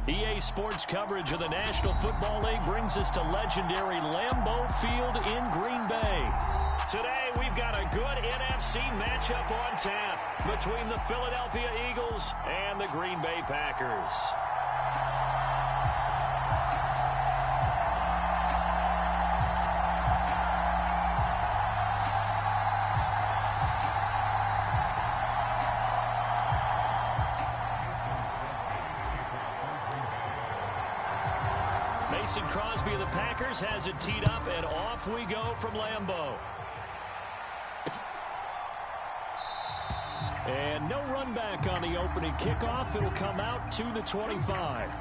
EA Sports coverage of the National Football League brings us to legendary Lambeau Field in Green Bay. Today, we've got a good NFC matchup on tap between the Philadelphia Eagles and the Green Bay Packers. Mason Crosby of the Packers has it teed up, and off we go from Lambeau. And no run back on the opening kickoff. It'll come out to the 25.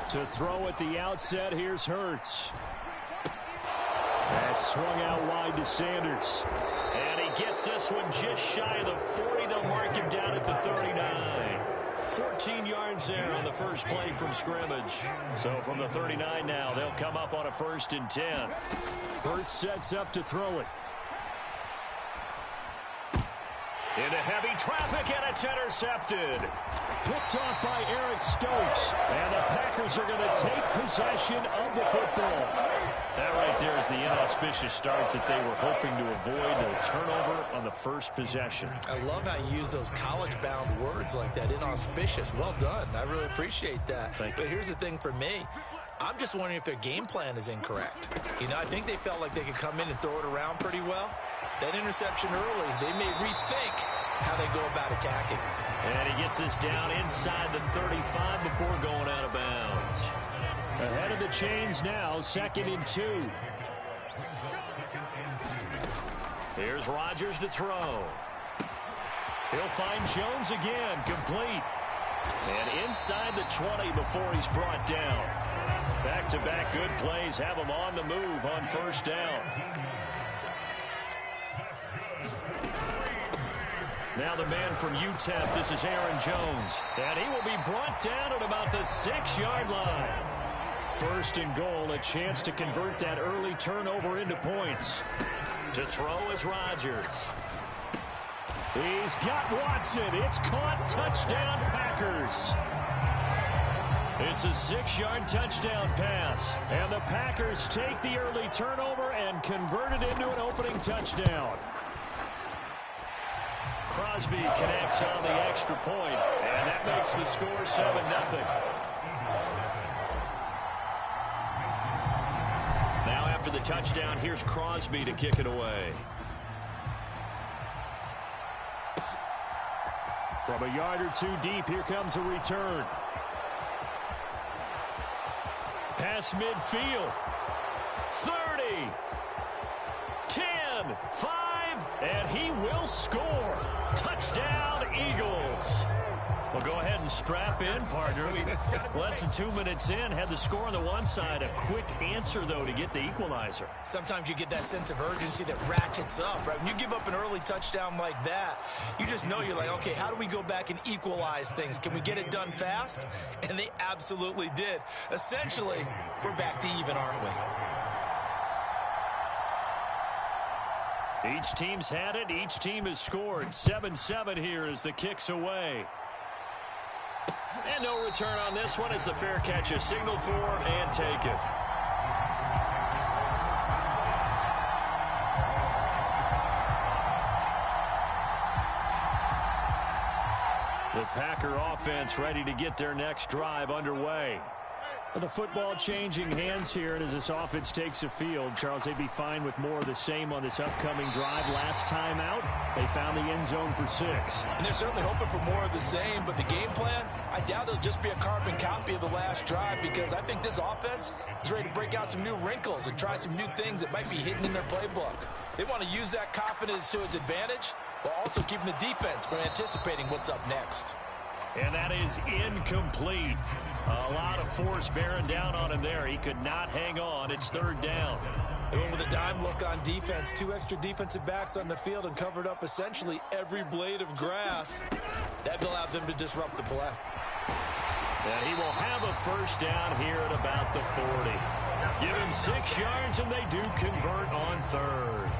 To throw at the outset, here's Hurts. That's swung out wide to Sanders. And he gets this one just shy of the 40. They'll mark him down at the 39. 14 yards there on the first play from scrimmage. So from the 39 now, they'll come up on a 1st and 10. Hurts sets up to throw it. Into heavy traffic, and it's intercepted. Picked off by Eric Stokes. And the Packers are going to take possession of the football. That right there is the inauspicious start that they were hoping to avoid. A turnover on the first possession. I love how you use those college-bound words like that, inauspicious. Well done. I really appreciate that. But here's the thing for me. I'm just wondering if their game plan is incorrect. You know, I think they felt like they could come in and throw it around pretty well. That interception early, they may rethink how they go about attacking. And he gets this down inside the 35 before going out of bounds. Ahead of the chains now, 2nd and 2. Here's Rodgers to throw. He'll find Jones again, complete. And inside the 20 before he's brought down. Back-to-back good plays have him on the move on 1st down. Now the man from UTEP, this is Aaron Jones. And he will be brought down at about the 6-yard line. 1st and goal, a chance to convert that early turnover into points. To throw is Rodgers. He's got Watson. It's caught. Touchdown, Packers. It's a 6-yard touchdown pass. And the Packers take the early turnover and convert it into an opening touchdown. Crosby connects on the extra point, and that makes the score 7-0. Now after the touchdown, here's Crosby to kick it away. From a yard or 2 deep, here comes a return. Pass midfield. 30. 10. 5. And he will score. Touchdown, Eagles. Well, go ahead and strap in, partner. Less than 2 minutes in, had the score on the one side. A quick answer, though, to get the equalizer. Sometimes you get that sense of urgency that ratchets up, right? When you give up an early touchdown like that, you just know you're like, okay, how do we go back and equalize things? Can we get it done fast? And they absolutely did. Essentially, we're back to even, aren't we? Each team's had it. Each team has scored. 7-7 here as the kick's away. And no return on this one as the fair catch is signaled for and taken. The Packer offense ready to get their next drive underway. The football changing hands here, and as this offense takes a field, Charles, they'd be fine with more of the same on this upcoming drive. Last time out, they found the end zone for 6. And they're certainly hoping for more of the same, but the game plan, I doubt it'll just be a carbon copy of the last drive, because I think this offense is ready to break out some new wrinkles and try some new things that might be hidden in their playbook. They want to use that confidence to its advantage, while also keeping the defense from anticipating what's up next. And that is incomplete. A lot of force bearing down on him there. He could not hang on. It's third down. They went with a dime look on defense. 2 extra defensive backs on the field and covered up essentially every blade of grass. That allowed them to disrupt the play. And he will have a first down here at about the 40. Give him 6 yards, and they do convert on third.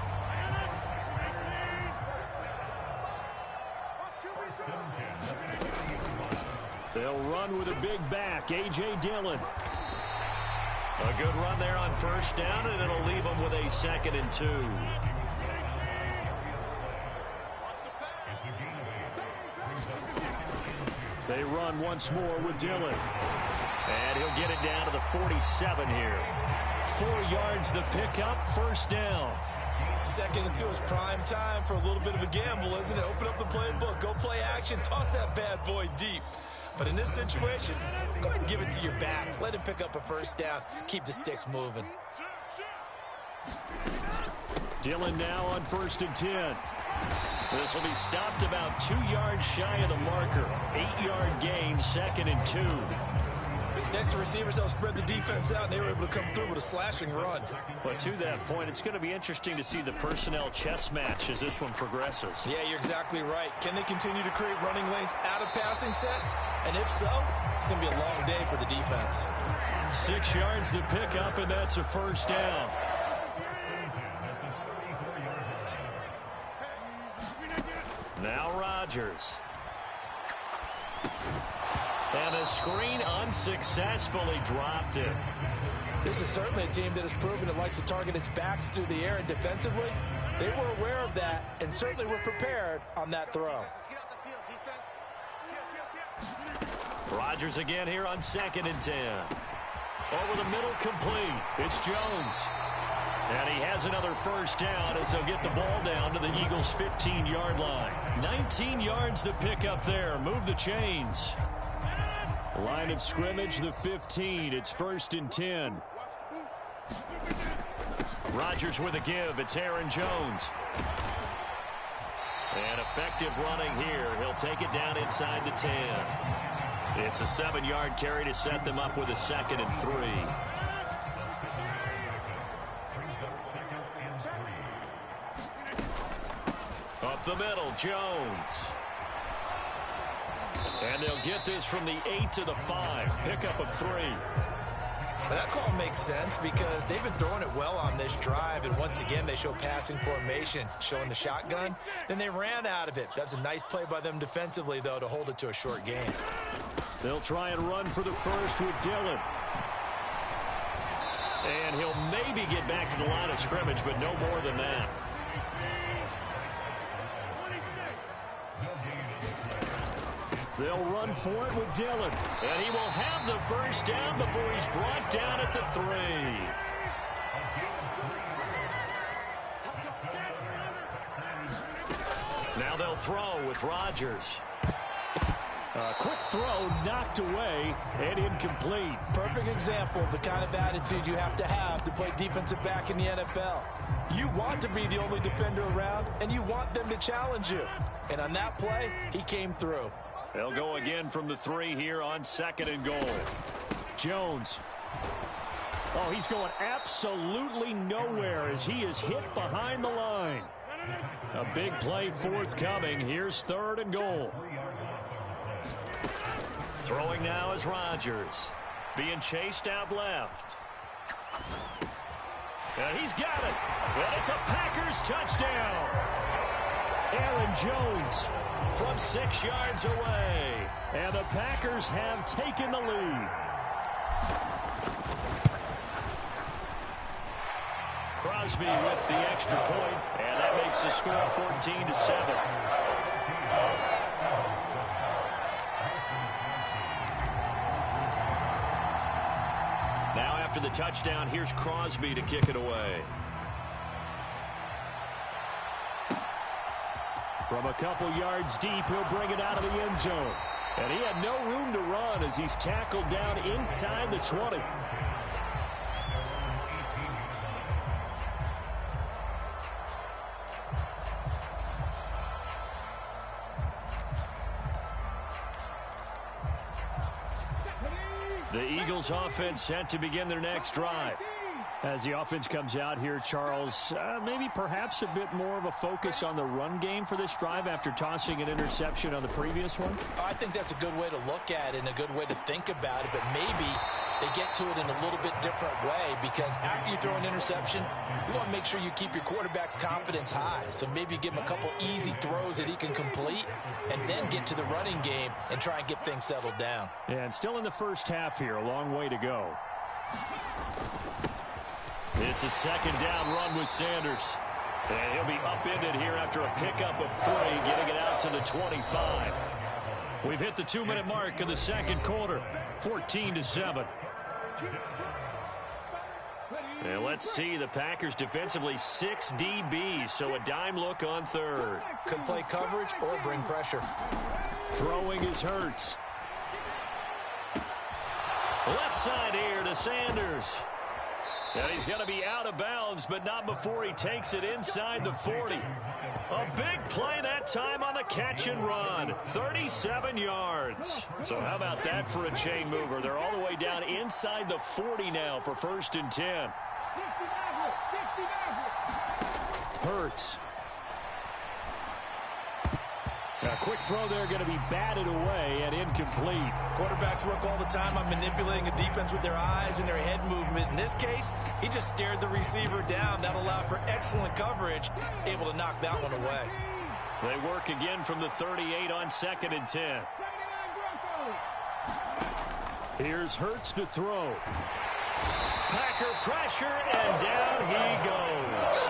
They'll run with a big back, A.J. Dillon. A good run there on first down, and it'll leave them with a 2nd and 2. They run once more with Dillon. And he'll get it down to the 47 here. 4 yards the pickup, first down. 2nd and 2 is prime time for a little bit of a gamble, isn't it? Open up the playbook, go play action, toss that bad boy deep. But in this situation, go ahead and give it to your back. Let him pick up a first down. Keep the sticks moving. Dillon now on 1st and 10. This will be stopped about 2 yards shy of the marker. 8-yard gain, 2nd and 2. Next, the receivers helped spread the defense out, and they were able to come through with a slashing run. But to that point, it's going to be interesting to see the personnel chess match as this one progresses. Yeah, you're exactly right. Can they continue to create running lanes out of passing sets? And if so, it's going to be a long day for the defense. 6 yards the pickup, and that's a first down. Now Rodgers. And a screen unsuccessfully dropped it. This is certainly a team that has proven it likes to target its backs through the air, and defensively, they were aware of that and certainly were prepared on that throw. Rodgers again here on 2nd and 10. Over the middle, complete. It's Jones. And he has another first down as they'll get the ball down to the Eagles' 15-yard line. 19 yards to pick up there. Move the chains. Line of scrimmage, the 15. It's 1st and 10. Rodgers with a give. It's Aaron Jones. And effective running here. He'll take it down inside the 10. It's a 7-yard carry to set them up with a 2nd and 3. Up the middle, Jones. And they'll get this from the 8 to the 5. Pickup of 3. But that call makes sense because they've been throwing it well on this drive, and once again they show passing formation, showing the shotgun. Then they ran out of it. That's a nice play by them defensively, though, to hold it to a short game. They'll try and run for the first with Dillon. And he'll maybe get back to the line of scrimmage, but no more than that. They'll run for it with Dillon. And he will have the first down before he's brought down at the 3. Now they'll throw with Rodgers. A quick throw knocked away and incomplete. Perfect example of the kind of attitude you have to play defensive back in the NFL. You want to be the only defender around, and you want them to challenge you. And on that play, he came through. They'll go again from the 3 here on 2nd and goal. Jones. Oh, he's going absolutely nowhere as he is hit behind the line. A big play forthcoming. Here's 3rd and goal. Throwing now is Rodgers. Being chased out left. And he's got it. And it's a Packers touchdown. Aaron Jones from 6 yards away. And the Packers have taken the lead. Crosby with the extra point, and that makes the score 14-7. Now after the touchdown, here's Crosby to kick it away. From a couple yards deep, he'll bring it out of the end zone. And he had no room to run as he's tackled down inside the 20. The Eagles offense set to begin their next drive. As the offense comes out here, Charles, maybe perhaps a bit more of a focus on the run game for this drive after tossing an interception on the previous one? I think that's a good way to look at it and a good way to think about it, but maybe they get to it in a little bit different way, because after you throw an interception, you want to make sure you keep your quarterback's confidence high. So maybe you give him a couple easy throws that he can complete and then get to the running game and try and get things settled down. And still in the first half here, a long way to go. It's a second down run with Sanders. And he'll be upended here after a pickup of 3, getting it out to the 25. We've hit the 2-minute mark of the second quarter, 14-7. And let's see, the Packers defensively 6 DBs, so a dime look on third. Could play coverage or bring pressure. Throwing is Hurts. Left side here to Sanders. And he's going to be out of bounds, but not before he takes it inside the 40. A big play that time on the catch and run. 37 yards. So how about that for a chain mover? They're all the way down inside the 40 now for 1st and 10. Hurts. A quick throw there, going to be batted away and incomplete. Quarterbacks work all the time on manipulating a defense with their eyes and their head movement. In this case, he just stared the receiver down. That allowed for excellent coverage, able to knock that one away. They work again from the 38 on 2nd and 10. Here's Hurts to throw. Packer pressure, and down he goes.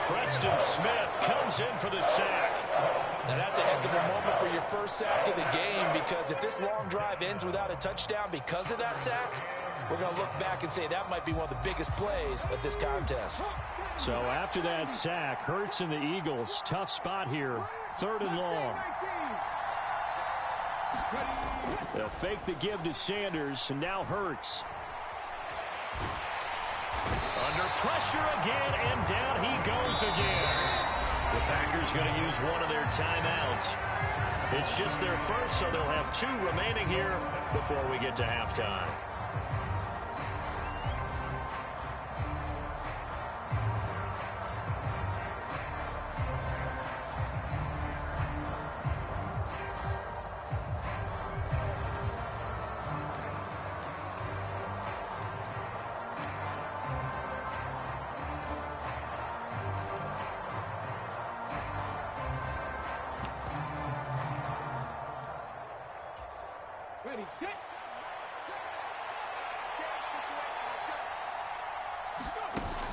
Preston Smith comes in for the sack. Now that's a heck of a moment for your first sack of the game, because if this long drive ends without a touchdown because of that sack, we're going to look back and say that might be one of the biggest plays of this contest. So after that sack, Hurts and the Eagles, tough spot here, 3rd and long. They'll fake the give to Sanders, and now Hurts. Under pressure again, and down he goes again. The Packers going to use one of their timeouts. It's just their first, so they'll have 2 remaining here before we get to halftime.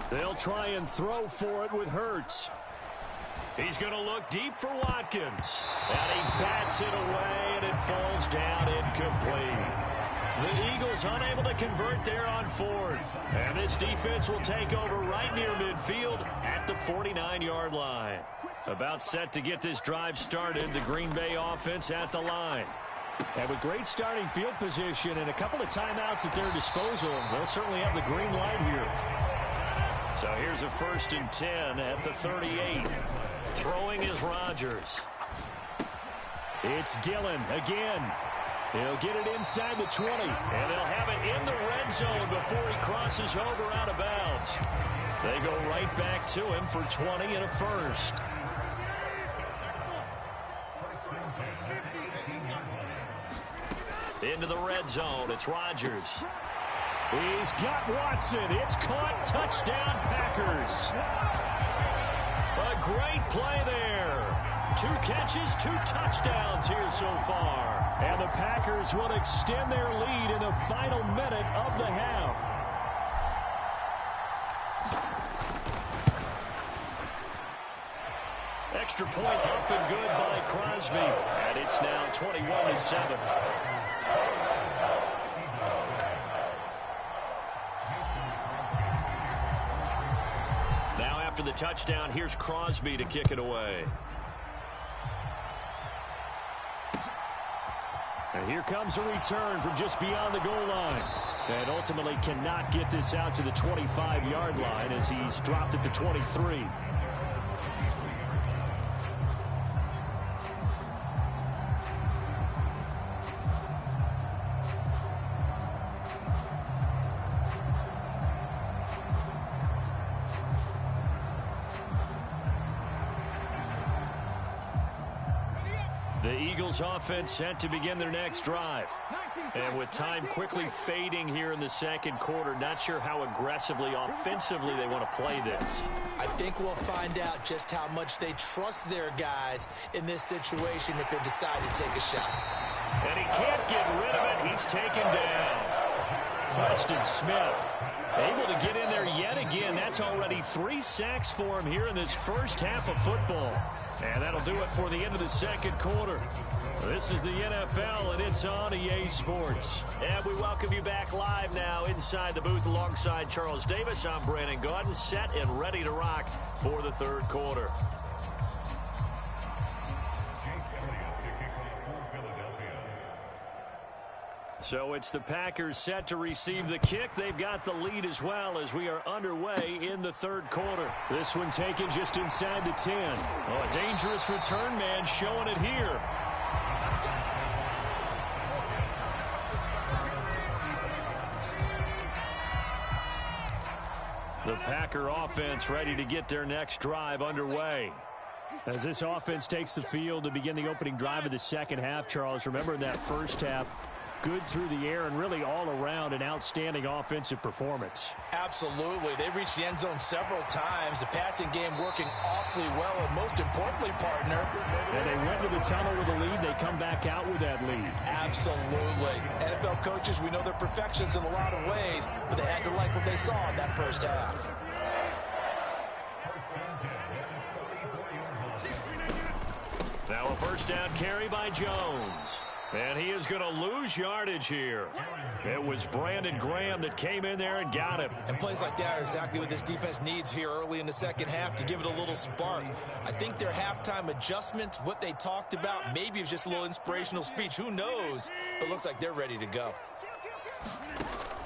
They'll try and throw for it with Hurts. He's going to look deep for Watkins. And he bats it away, and it falls down incomplete. The Eagles unable to convert there on 4th. And this defense will take over right near midfield at the 49-yard line. About set to get this drive started, the Green Bay offense at the line. And with great starting field position and a couple of timeouts at their disposal, they'll certainly have the green light here. So here's a 1st and 10 at the 38. Throwing is Rodgers. It's Dillon again. He'll get it inside the 20. And they'll have it in the red zone before he crosses over out of bounds. They go right back to him for 20 and a 1st. Into the red zone, it's Rodgers. He's got Watson. It's caught. Touchdown, Packers. A great play there. 2 catches, 2 touchdowns here so far. And the Packers will extend their lead in the final minute of the half. Extra point up and good by Crosby. And it's now 21-7. After the touchdown, here's Crosby to kick it away. And here comes a return from just beyond the goal line. And ultimately cannot get this out to the 25-yard line as he's dropped at the 23. The Eagles offense set to begin their next drive. And with time quickly fading here in the second quarter, not sure how aggressively, offensively they want to play this. I think we'll find out just how much they trust their guys in this situation if they decide to take a shot. And he can't get rid of it. He's taken down. Preston Smith able to get in there yet again. That's already 3 sacks for him here in this first half of football. And that'll do it for the end of the second quarter. This is the NFL, and it's on EA Sports. And we welcome you back live now inside the booth alongside Charles Davis. I'm Brandon Gaudin, set and ready to rock for the third quarter. So it's the Packers set to receive the kick. They've got the lead as well as we are underway in the third quarter. This one taken just inside the 10. Oh, a dangerous return man showing it here. The Packer offense ready to get their next drive underway. As this offense takes the field to begin the opening drive of the second half, Charles, remember in that first half, good through the air and really all around an outstanding offensive performance. Absolutely. They reached the end zone several times. The passing game working awfully well, and most importantly, partner. And they went to the tunnel with a lead. They come back out with that lead. Absolutely. NFL coaches, we know they're perfectionists in a lot of ways, but they had to like what they saw in that first half. Now a first down carry by Jones. And he is going to lose yardage here. It was Brandon Graham that came in there and got him. And plays like that are exactly what this defense needs here early in the second half to give it a little spark. I think their halftime adjustments, what they talked about, maybe it was just a little inspirational speech. Who knows? But looks like they're ready to go.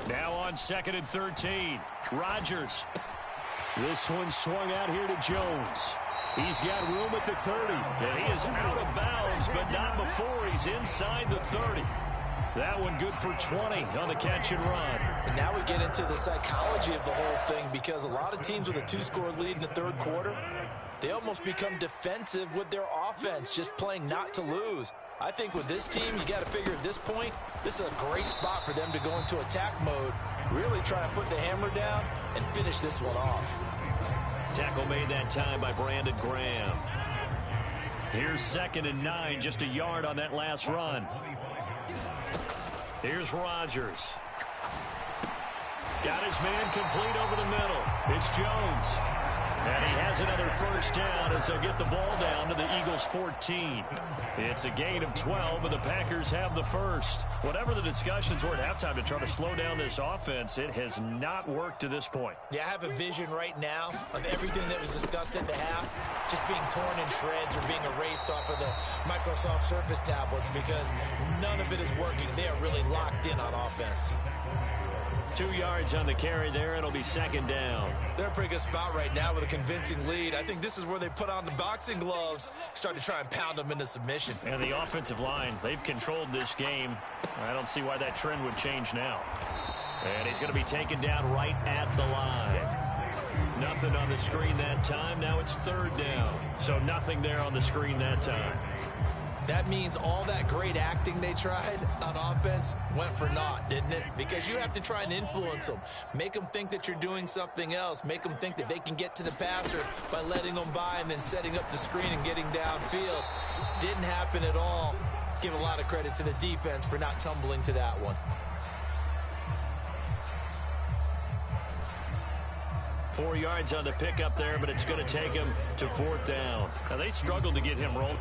Now on 2nd and 13, Rodgers. This one swung out here to Jones. He's got room at the 30, and he is out of bounds, but not before he's inside the 30. That one good for 20 on the catch and run. And now we get into the psychology of the whole thing, because a lot of teams with a 2-score lead in the third quarter, they almost become defensive with their offense, just playing not to lose. I think with this team, you got to figure at this point, this is a great spot for them to go into attack mode, really try to put the hammer down and finish this one off. Tackle made that time by Brandon Graham. Here's 2nd and 9, just a yard on that last run. Here's Rodgers. Got his man complete over the middle. It's Jones. And he has another first down as they'll get the ball down to the Eagles' 14. It's a gain of 12, and the Packers have the first. Whatever the discussions were at halftime to try to slow down this offense, it has not worked to this point. Yeah, I have a vision right now of everything that was discussed at the half just being torn in shreds or being erased off of the Microsoft Surface tablets, because none of it is working. They are really locked in on offense. 2 yards on the carry there. It'll be 2nd down. They're in a pretty good spot right now with a convincing lead. I think this is where they put on the boxing gloves, start to try and pound them into submission. And the offensive line, they've controlled this game. I don't see why that trend would change now. And he's going to be taken down right at the line. Nothing on the screen that time. Now it's 3rd down. So nothing there on the screen that time. That means all that great acting they tried on offense went for naught, didn't it? Because you have to try and influence them. Make them think that you're doing something else. Make them think that they can get to the passer by letting them by and then setting up the screen and getting downfield. Didn't happen at all. Give a lot of credit to the defense for not tumbling to that one. 4 yards on the pickup there, but it's going to take him to 4th down. Now, they struggled to get him rolled.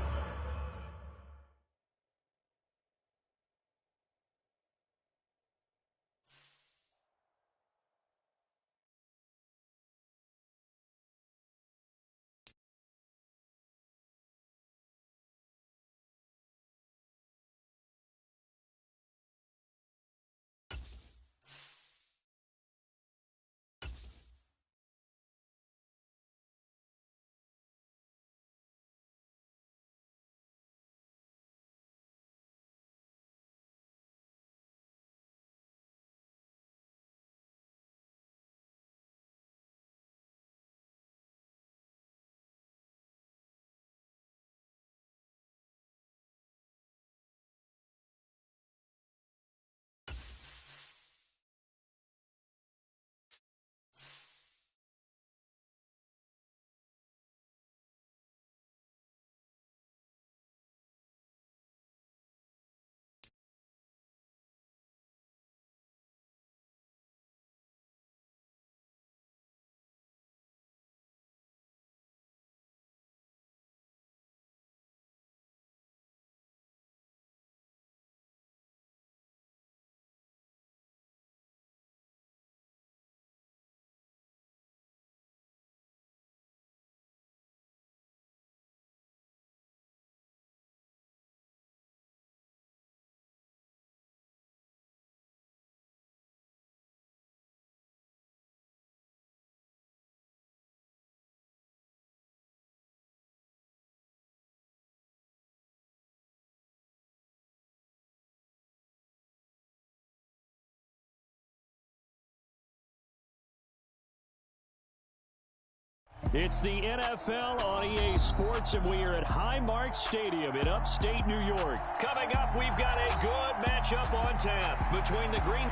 It's the NFL on EA Sports, and we are at Highmark Stadium in upstate New York. Coming up, we've got a good matchup on tap between the Green...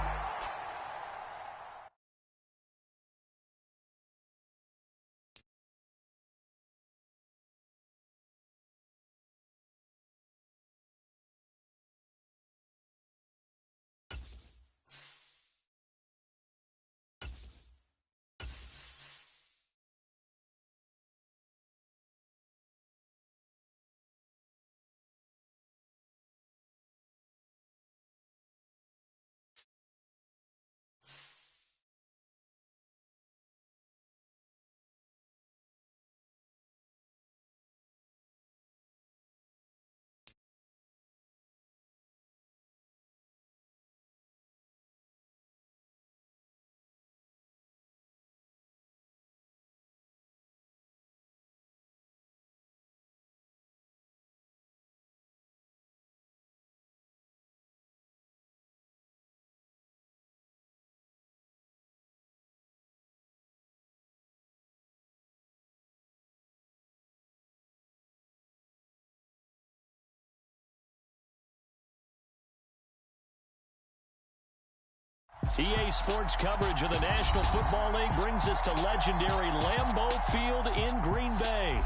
EA Sports coverage of the National Football League brings us to legendary Lambeau Field in Green Bay.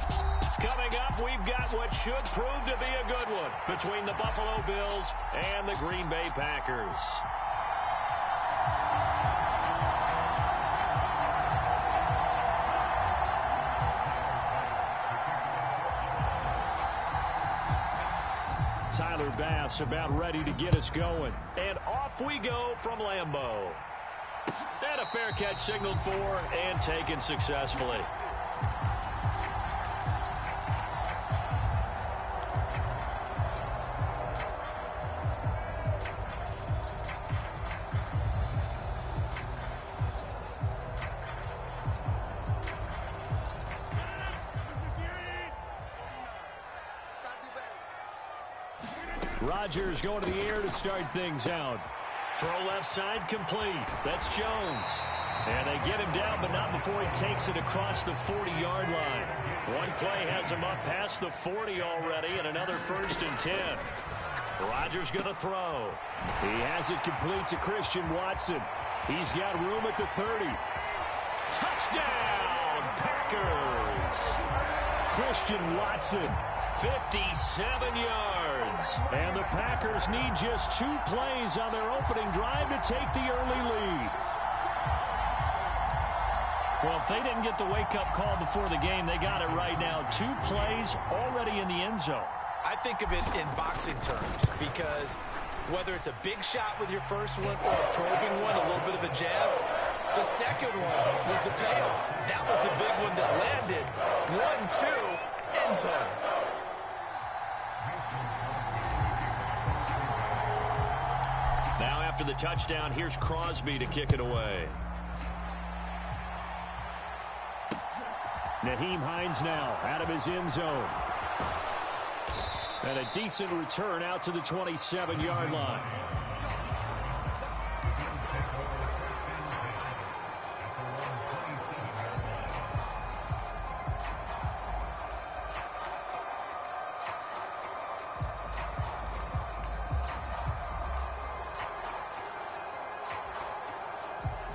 Coming up, we've got what should prove to be a good one between the Buffalo Bills and the Green Bay Packers. Tyler Bass about ready to get us going. And off we go from Lambeau. And a fair catch signaled for and taken successfully. Rodgers going to the air to start things out. Throw left side complete. That's Jones. And they get him down, but not before he takes it across the 40-yard line. One play has him up past the 40 already, and another 1st and 10. Rodgers going to throw. He has it complete to Christian Watson. He's got room at the 30. Touchdown, Packers! Christian Watson, 57 yards. And the Packers need just 2 plays on their opening drive to take the early lead. Well, if they didn't get the wake-up call before the game, they got it right now. 2 plays already in the end zone. I think of it in boxing terms because whether it's a big shot with your first one or a probing one, a little bit of a jab, the second one was the payoff. That was the big one that landed. 1-2, end zone. Now after the touchdown, here's Crosby to kick it away. Nyheim Hines now out of his end zone. And a decent return out to the 27-yard line.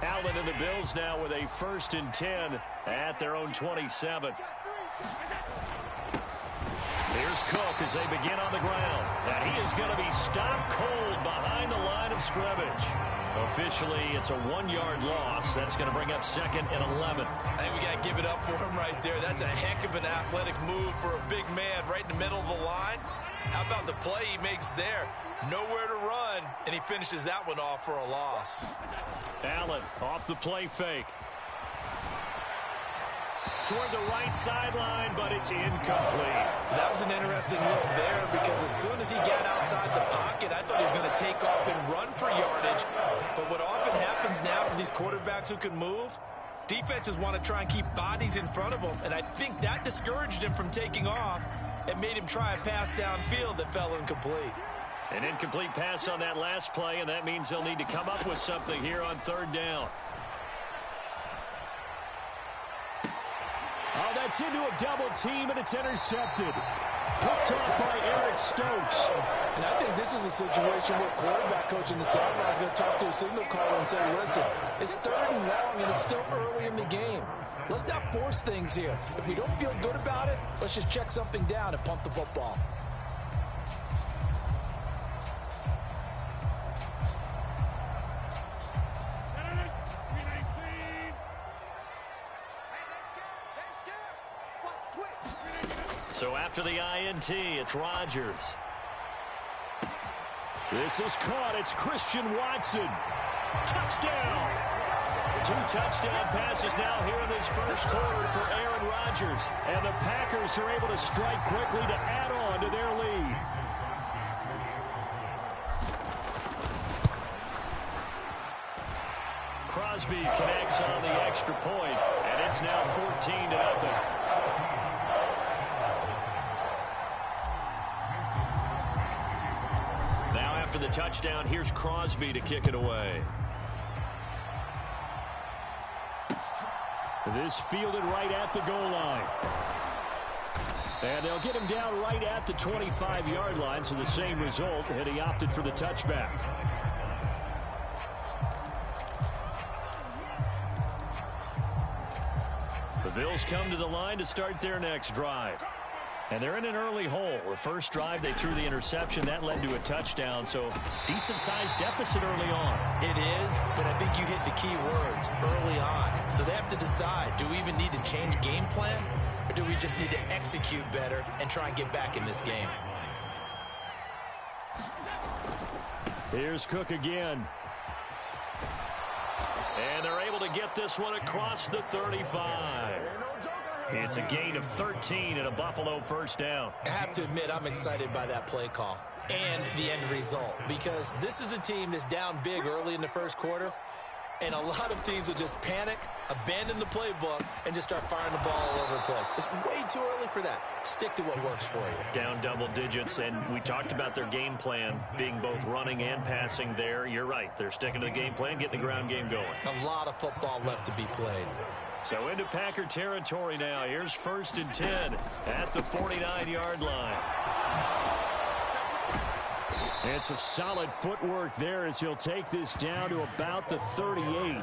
Allen and the Bills now with a 1st and 10 at their own 27. Here's Cook as they begin on the ground. And he is going to be stopped cold behind the line of scrimmage. Officially, it's a 1-yard loss. That's going to bring up 2nd and 11. I think we got to give it up for him right there. That's a heck of an athletic move for a big man right in the middle of the line. How about the play he makes there? Nowhere to run, and he finishes that one off for a loss. Allen off the play fake. Toward the right sideline, but it's incomplete. That was an interesting look there because as soon as he got outside the pocket, I thought he was going to take off and run for yardage. But what often happens now for these quarterbacks who can move, defenses want to try and keep bodies in front of them, and I think that discouraged him from taking off and made him try a pass downfield that fell incomplete. An incomplete pass on that last play, and that means they'll need to come up with something here on 3rd down. Oh, that's into a double team, and it's intercepted. Picked off by Eric Stokes. And I think this is a situation where quarterback coach in the sideline is going to talk to a signal caller and say, listen, it's 3rd and long, and it's still early in the game. Let's not force things here. If we don't feel good about it, let's just check something down and punt the football. So after the INT, it's Rodgers. This is caught. It's Christian Watson. Touchdown! 2 touchdown passes now here in this first quarter for Aaron Rodgers. And the Packers are able to strike quickly to add on to their lead. Crosby connects on the extra point, and it's now 14-0. After the touchdown, here's Crosby to kick it away. This fielded right at the goal line. And they'll get him down right at the 25-yard line, so the same result, and he opted for the touchback. The Bills come to the line to start their next drive. And they're in an early hole. The first drive, they threw the interception. That led to a touchdown, so decent-sized deficit early on. It is, but I think you hit the key words, early on. So they have to decide, do we even need to change game plan, or do we just need to execute better and try and get back in this game? Here's Cook again. And they're able to get this one across the 35. It's a gain of 13 and a Buffalo first down. I have to admit, I'm excited by that play call and the end result, because this is a team that's down big early in the first quarter, and a lot of teams will just panic, abandon the playbook, and just start firing the ball all over the place. It's way too early for that. Stick to what works for you. Down double digits, and we talked about their game plan being both running and passing there. You're right. They're sticking to the game plan, getting the ground game going. A lot of football left to be played. So into Packer territory now. Here's 1st and 10 at the 49-yard line. And some solid footwork there as he'll take this down to about the 38.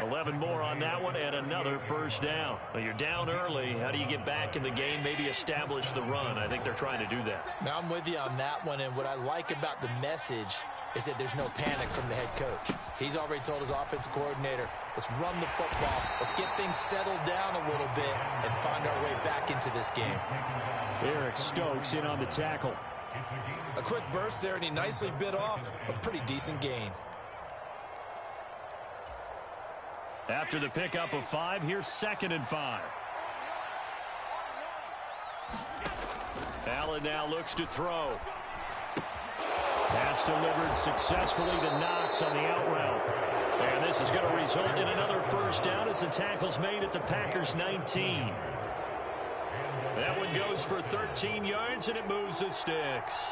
11 more on that one and another first down. Well, you're down early. How do you get back in the game, maybe establish the run? I think they're trying to do that. Now, I'm with you on that one, and what I like about the message is that there's no panic from the head coach. He's already told his offensive coordinator, let's run the football, let's get things settled down a little bit and find our way back into this game. Eric Stokes in on the tackle. A quick burst there, and he nicely bit off a pretty decent gain. After the pickup of 5, here's 2nd and 5. Allen now looks to throw. Pass delivered successfully to Knox on the out route. And this is going to result in another first down as the tackle's made at the Packers' 19. That one goes for 13 yards, and it moves the sticks.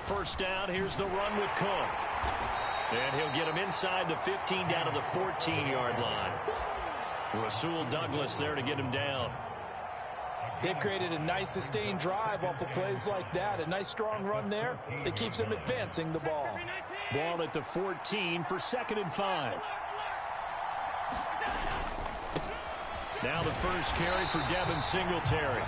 First down, here's the run with Cook. And he'll get him inside the 15 down to the 14-yard line. Rasul Douglas there to get him down. They've created a nice sustained drive off of plays like that. A nice strong run there that keeps them advancing the ball. Ball at the 14 for 2nd and 5. Now the first carry for Devin Singletary.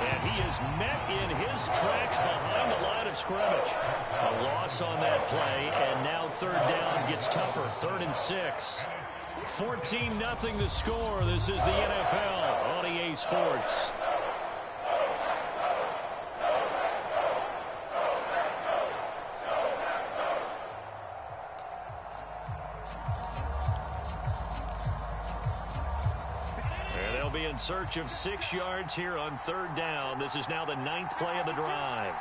And he is met in his tracks behind the line of scrimmage. A loss on that play, and now 3rd down gets tougher. 3rd and 6. 14-0 the score. This is the NFL on EA Sports. In search of 6 yards here on 3rd down. This is now the 9th play of the drive.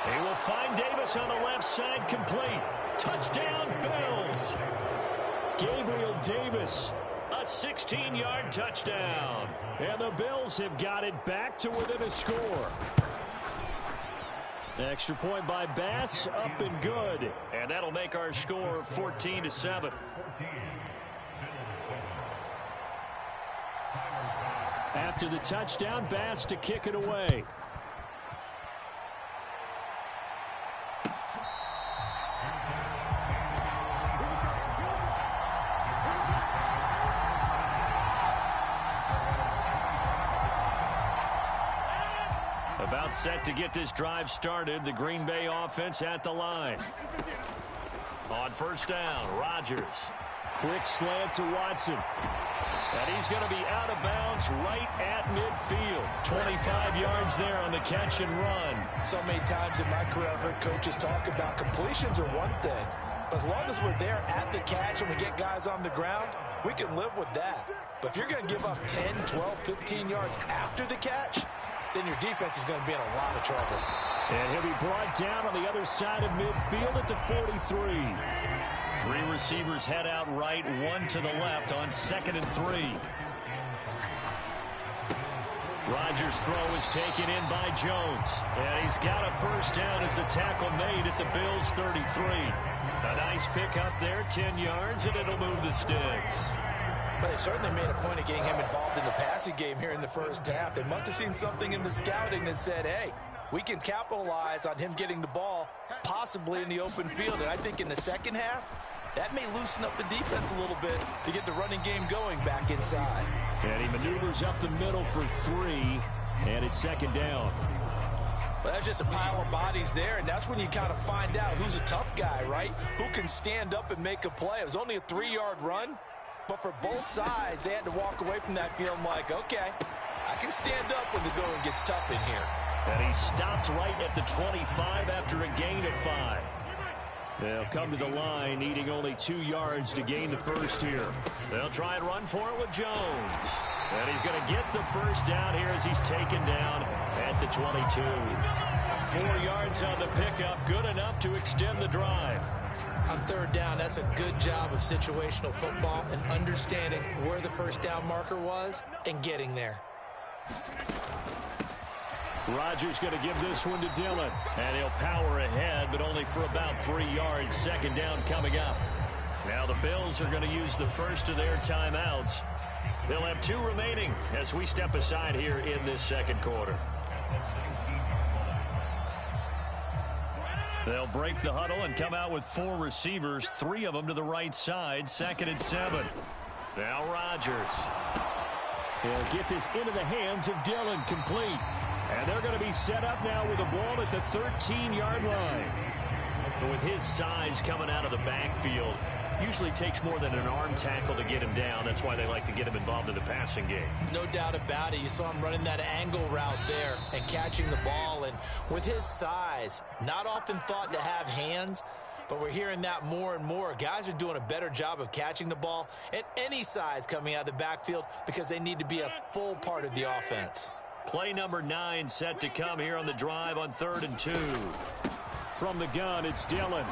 They will find Davis on the left side, complete. Touchdown, Bills. Gabriel Davis, a 16-yard touchdown. And the Bills have got it back to within a score. Extra point by Bass, up and good. And that'll make our score 14-7. After the touchdown, Bass to kick it away. About set to get this drive started. The Green Bay offense at the line. On first down, Rodgers. Quick slant to Watson. And he's going to be out of bounds right at midfield. 25 yards there on the catch and run. So many times in my career, I've heard coaches talk about completions are one thing. But as long as we're there at the catch and we get guys on the ground, we can live with that. But if you're going to give up 10, 12, 15 yards after the catch, then your defense is going to be in a lot of trouble. And he'll be brought down on the other side of midfield at the 43. Three receivers head out right, one to the left on 2nd and 3. Rodgers' throw is taken in by Jones. And he's got a first down as the tackle made at the Bills' 33. A nice pickup there, 10 yards, and it'll move the sticks. But they certainly made a point of getting him involved in the passing game here in the first half. They must have seen something in the scouting that said, hey, we can capitalize on him getting the ball possibly in the open field. And I think in the second half, that may loosen up the defense a little bit to get the running game going back inside. And he maneuvers up the middle for 3, and it's 2nd down. Well, that's just a pile of bodies there, and that's when you kind of find out who's a tough guy, right? Who can stand up and make a play. It was only a 3-yard run. But for both sides, they had to walk away from that feeling like, okay, I can stand up when the going gets tough in here. And he stopped right at the 25 after a gain of 5. They'll come to the line, needing only 2 yards to gain the first here. They'll try and run for it with Jones. And he's going to get the first down here as he's taken down at the 22. 4 yards on the pickup, good enough to extend the drive. On 3rd down, that's a good job of situational football and understanding where the first down marker was and getting there. Rodgers going to give this one to Dillon. And he'll power ahead, but only for about 3 yards. 2nd down coming up. Now the Bills are going to use the first of their timeouts. They'll have 2 remaining as we step aside here in this second quarter. They'll break the huddle and come out with 4 receivers, 3 of them to the right side. 2nd and 7. Now Rodgers. He'll get this into the hands of Dillon, complete. And they're going to be set up now with the ball at the 13-yard line. But with his size coming out of the backfield, usually takes more than an arm tackle to get him down. That's why they like to get him involved in the passing game. No doubt about it. You saw him running that angle route there and catching the ball. And with his size, not often thought to have hands, but we're hearing that more and more. Guys are doing a better job of catching the ball at any size coming out of the backfield because they need to be a full part of the offense. Play number 9 set to come here on the drive on 3rd and 2. From the gun, it's Dillon.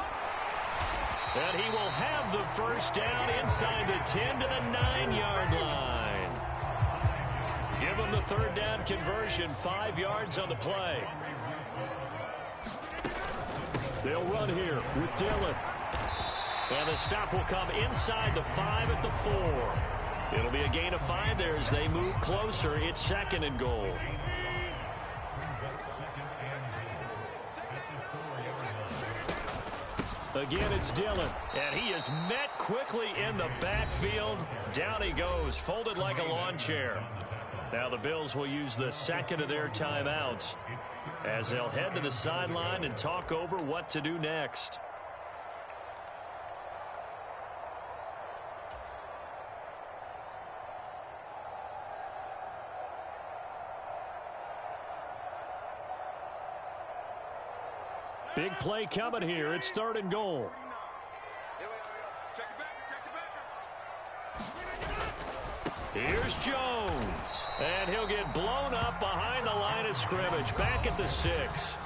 And he will have the first down inside the 10 to the 9-yard line. Give him the 3rd down conversion, 5 yards on the play. They'll run here with Dillon. And the stop will come inside the 5 at the 4. It'll be a gain of 5 there as they move closer. It's 2nd and goal. Again, it's Dillon. And he is met quickly in the backfield. Down he goes, folded like a lawn chair. Now the Bills will use the 2nd of their timeouts as they'll head to the sideline and talk over what to do next. Big play coming here. It's 3rd and goal. Here's Jones. And he'll get blown up behind the line of scrimmage. Back at the 6.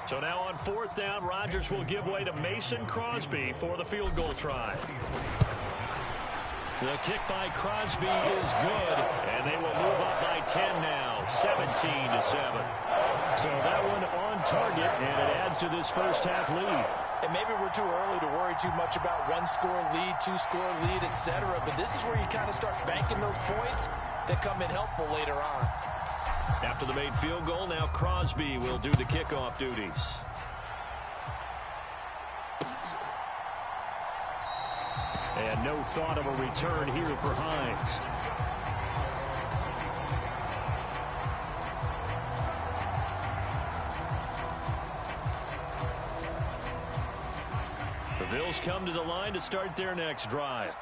So now on 4th down, Rodgers will give way to Mason Crosby for the field goal try. The kick by Crosby is good, and they will move up by 10 now, 17-7. So that one on target, and it adds to this first half lead. And maybe we're too early to worry too much about one-score lead, two-score lead, etc. But this is where you kind of start banking those points that come in helpful later on. After the made field goal, now Crosby will do the kickoff duties. And no thought of a return here for Hines. The Bills come to the line to start their next drive.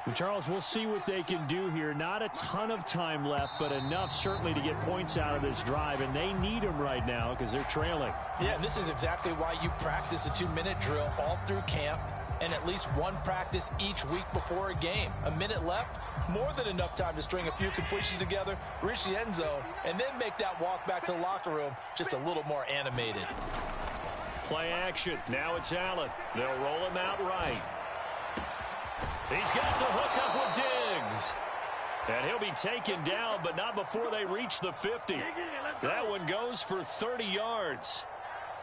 And Charles, we'll see what they can do here. Not a ton of time left, but enough certainly to get points out of this drive, and they need them right now because they're trailing. Yeah, and this is exactly why you practice a 2-minute drill all through camp and at least one practice each week before a game. A minute left, more than enough time to string a few completions together, reach the end zone, and then make that walk back to the locker room just a little more animated. Play action. Now it's Allen. They'll roll him out right. He's got the hook up with Diggs. And he'll be taken down, but not before they reach the 50. That one goes for 30 yards.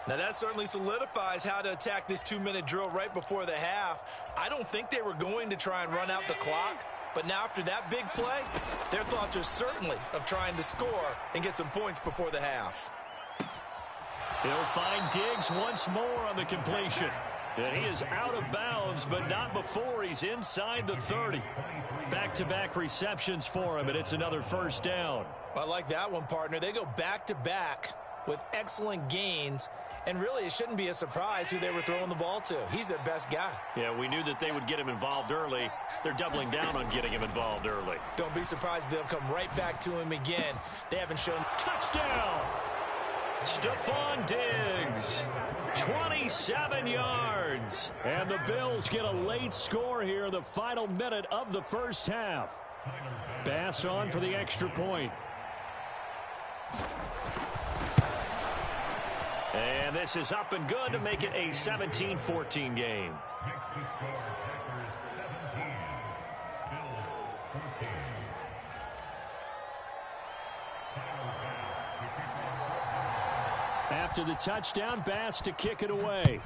Now that certainly solidifies how to attack this 2-minute drill right before the half. I don't think they were going to try and run out the clock, but now after that big play, their thoughts are certainly of trying to score and get some points before the half. He'll find Diggs once more on the completion. And he is out of bounds, but not before he's inside the 30. Back-to-back receptions for him, and it's another first down. I like that one, partner. They go back-to-back with excellent gains, and really it shouldn't be a surprise who they were throwing the ball to. He's their best guy. Yeah, we knew that they would get him involved early. They're doubling down on getting him involved early. Don't be surprised if they'll come right back to him again. They haven't shown. Touchdown! Stephon Diggs, 27 yards. And the Bills get a late score here in the final minute of the first half. Bass on for the extra point. And this is up and good to make it a 17-14 game. After the touchdown, Bass to kick it away.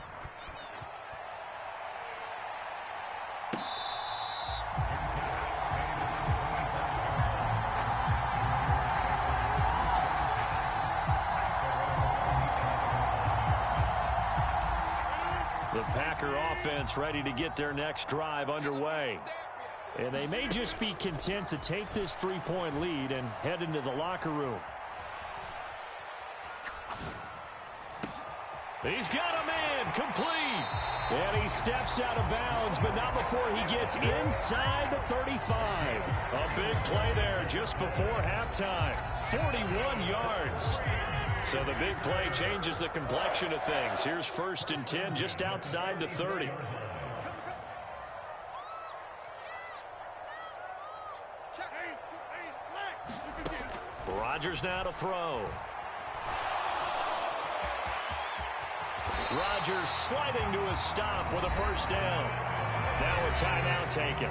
The Packer offense ready to get their next drive underway. And they may just be content to take this 3-point lead and head into the locker room. He's got a man complete. And he steps out of bounds, but not before he gets inside the 35. A big play there just before halftime. 41 yards. So the big play changes the complexion of things. Here's 1st and 10 just outside the 30. Rodgers now to throw. Rodgers sliding to a stop with a first down. Now a timeout taken.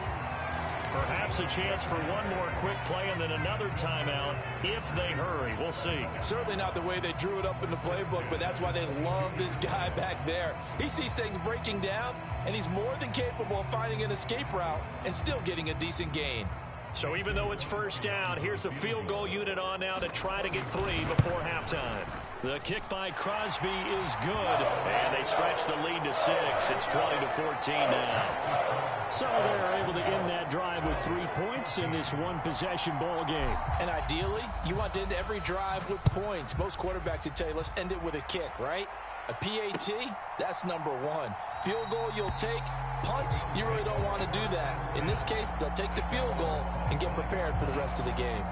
Perhaps a chance for one more quick play and then another timeout if they hurry. We'll see. Certainly not the way they drew it up in the playbook, but that's why they love this guy back there. He sees things breaking down, and he's more than capable of finding an escape route and still getting a decent gain. So even though it's first down, here's the field goal unit on now to try to get 3 before halftime. The kick by Crosby is good, and they stretch the lead to 6. It's 20-14 now. So they're able to end that drive with 3 points in this one-possession ball game. And ideally, you want to end every drive with points. Most quarterbacks would tell you, let's end it with a kick, right? A PAT, that's number 1. Field goal you'll take. Punts, you really don't want to do that. In this case, they'll take the field goal and get prepared for the rest of the game.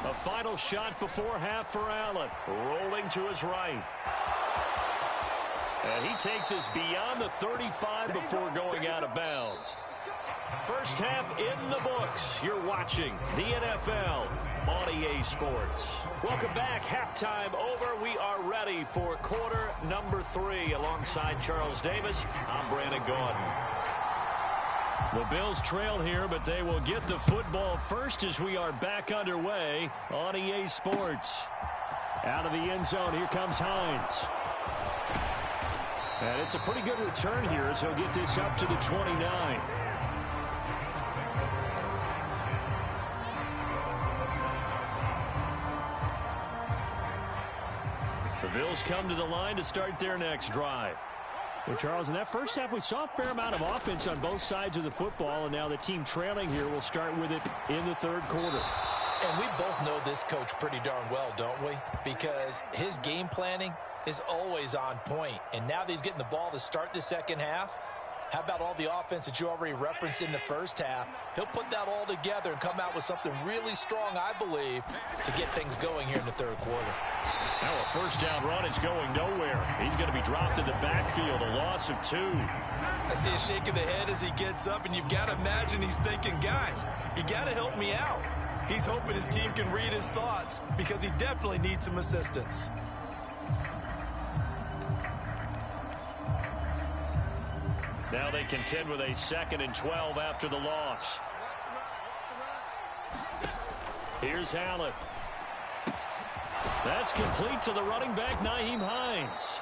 A final shot before half for Allen. Rolling to his right. And he takes us beyond the 35 before going out of bounds. First half in the books. You're watching the NFL on EA Sports. Welcome back. Halftime over. We are ready for quarter number 3. Alongside Charles Davis, I'm Brandon Gaudin. The Bills trail here, but they will get the football first as we are back underway on EA Sports. Out of the end zone, here comes Hines. And it's a pretty good return here as he'll get this up to the 29. The Bills come to the line to start their next drive. Well, Charles, in that first half, we saw a fair amount of offense on both sides of the football, and now the team trailing here will start with it in the third quarter. And we both know this coach pretty darn well, don't we? Because his game planning is always on point. And now that he's getting the ball to start the second half, how about all the offense that you already referenced in the first half? He'll put that all together and come out with something really strong, I believe, to get things going here in the third quarter. Now a first down run is going nowhere. He's going to be dropped in the backfield, a loss of 2. I see a shake of the head as he gets up, and you've got to imagine he's thinking, guys, you got to help me out. He's hoping his team can read his thoughts because he definitely needs some assistance. Now they contend with a 2nd and 12 after the loss. Here's Allen. That's complete to the running back, Nyheim Hines.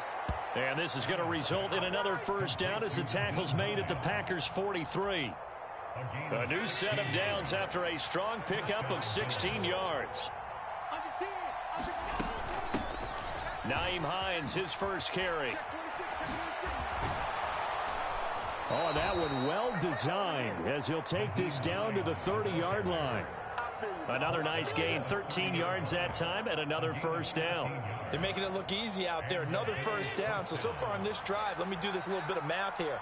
And this is going to result in another first down as the tackle's made at the Packers' 43. A new set of downs after a strong pickup of 16 yards. Nyheim Hines, his first carry. Oh, that one well designed as he'll take this down to the 30-yard line. Another nice gain, 13 yards that time, and another first down. They're making it look easy out there. Another first down. So far in this drive, let me do this little bit of math here.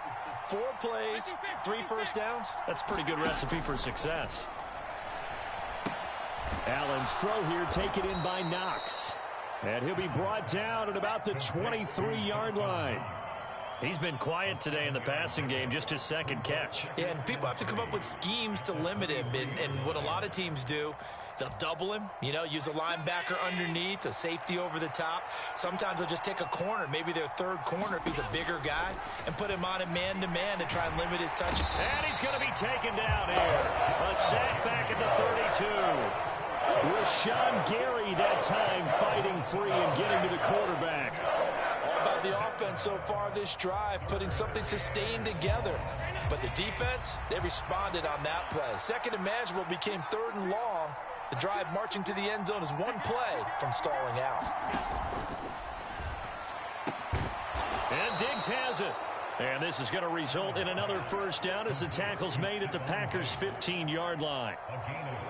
4 plays, 3 first downs. That's a pretty good recipe for success. Allen's throw here taken in by Knox. And he'll be brought down at about the 23-yard line. He's been quiet today in the passing game, just his 2nd catch. Yeah, and people have to come up with schemes to limit him. And what a lot of teams do, they'll double him, use a linebacker underneath, a safety over the top. Sometimes they'll just take a corner, maybe their 3rd corner if he's a bigger guy, and put him on a man-to-man to try and limit his touch. And he's going to be taken down here. A sack back at the 32. Rashawn Gary that time fighting free and getting to the quarterback. About the offense so far this drive, putting something sustained together. But the defense, they responded on that play. 2nd and manageable became 3rd and long. The drive marching to the end zone is 1 play from stalling out. And Diggs has it. And this is going to result in another first down as the tackle's made at the Packers' 15-yard line.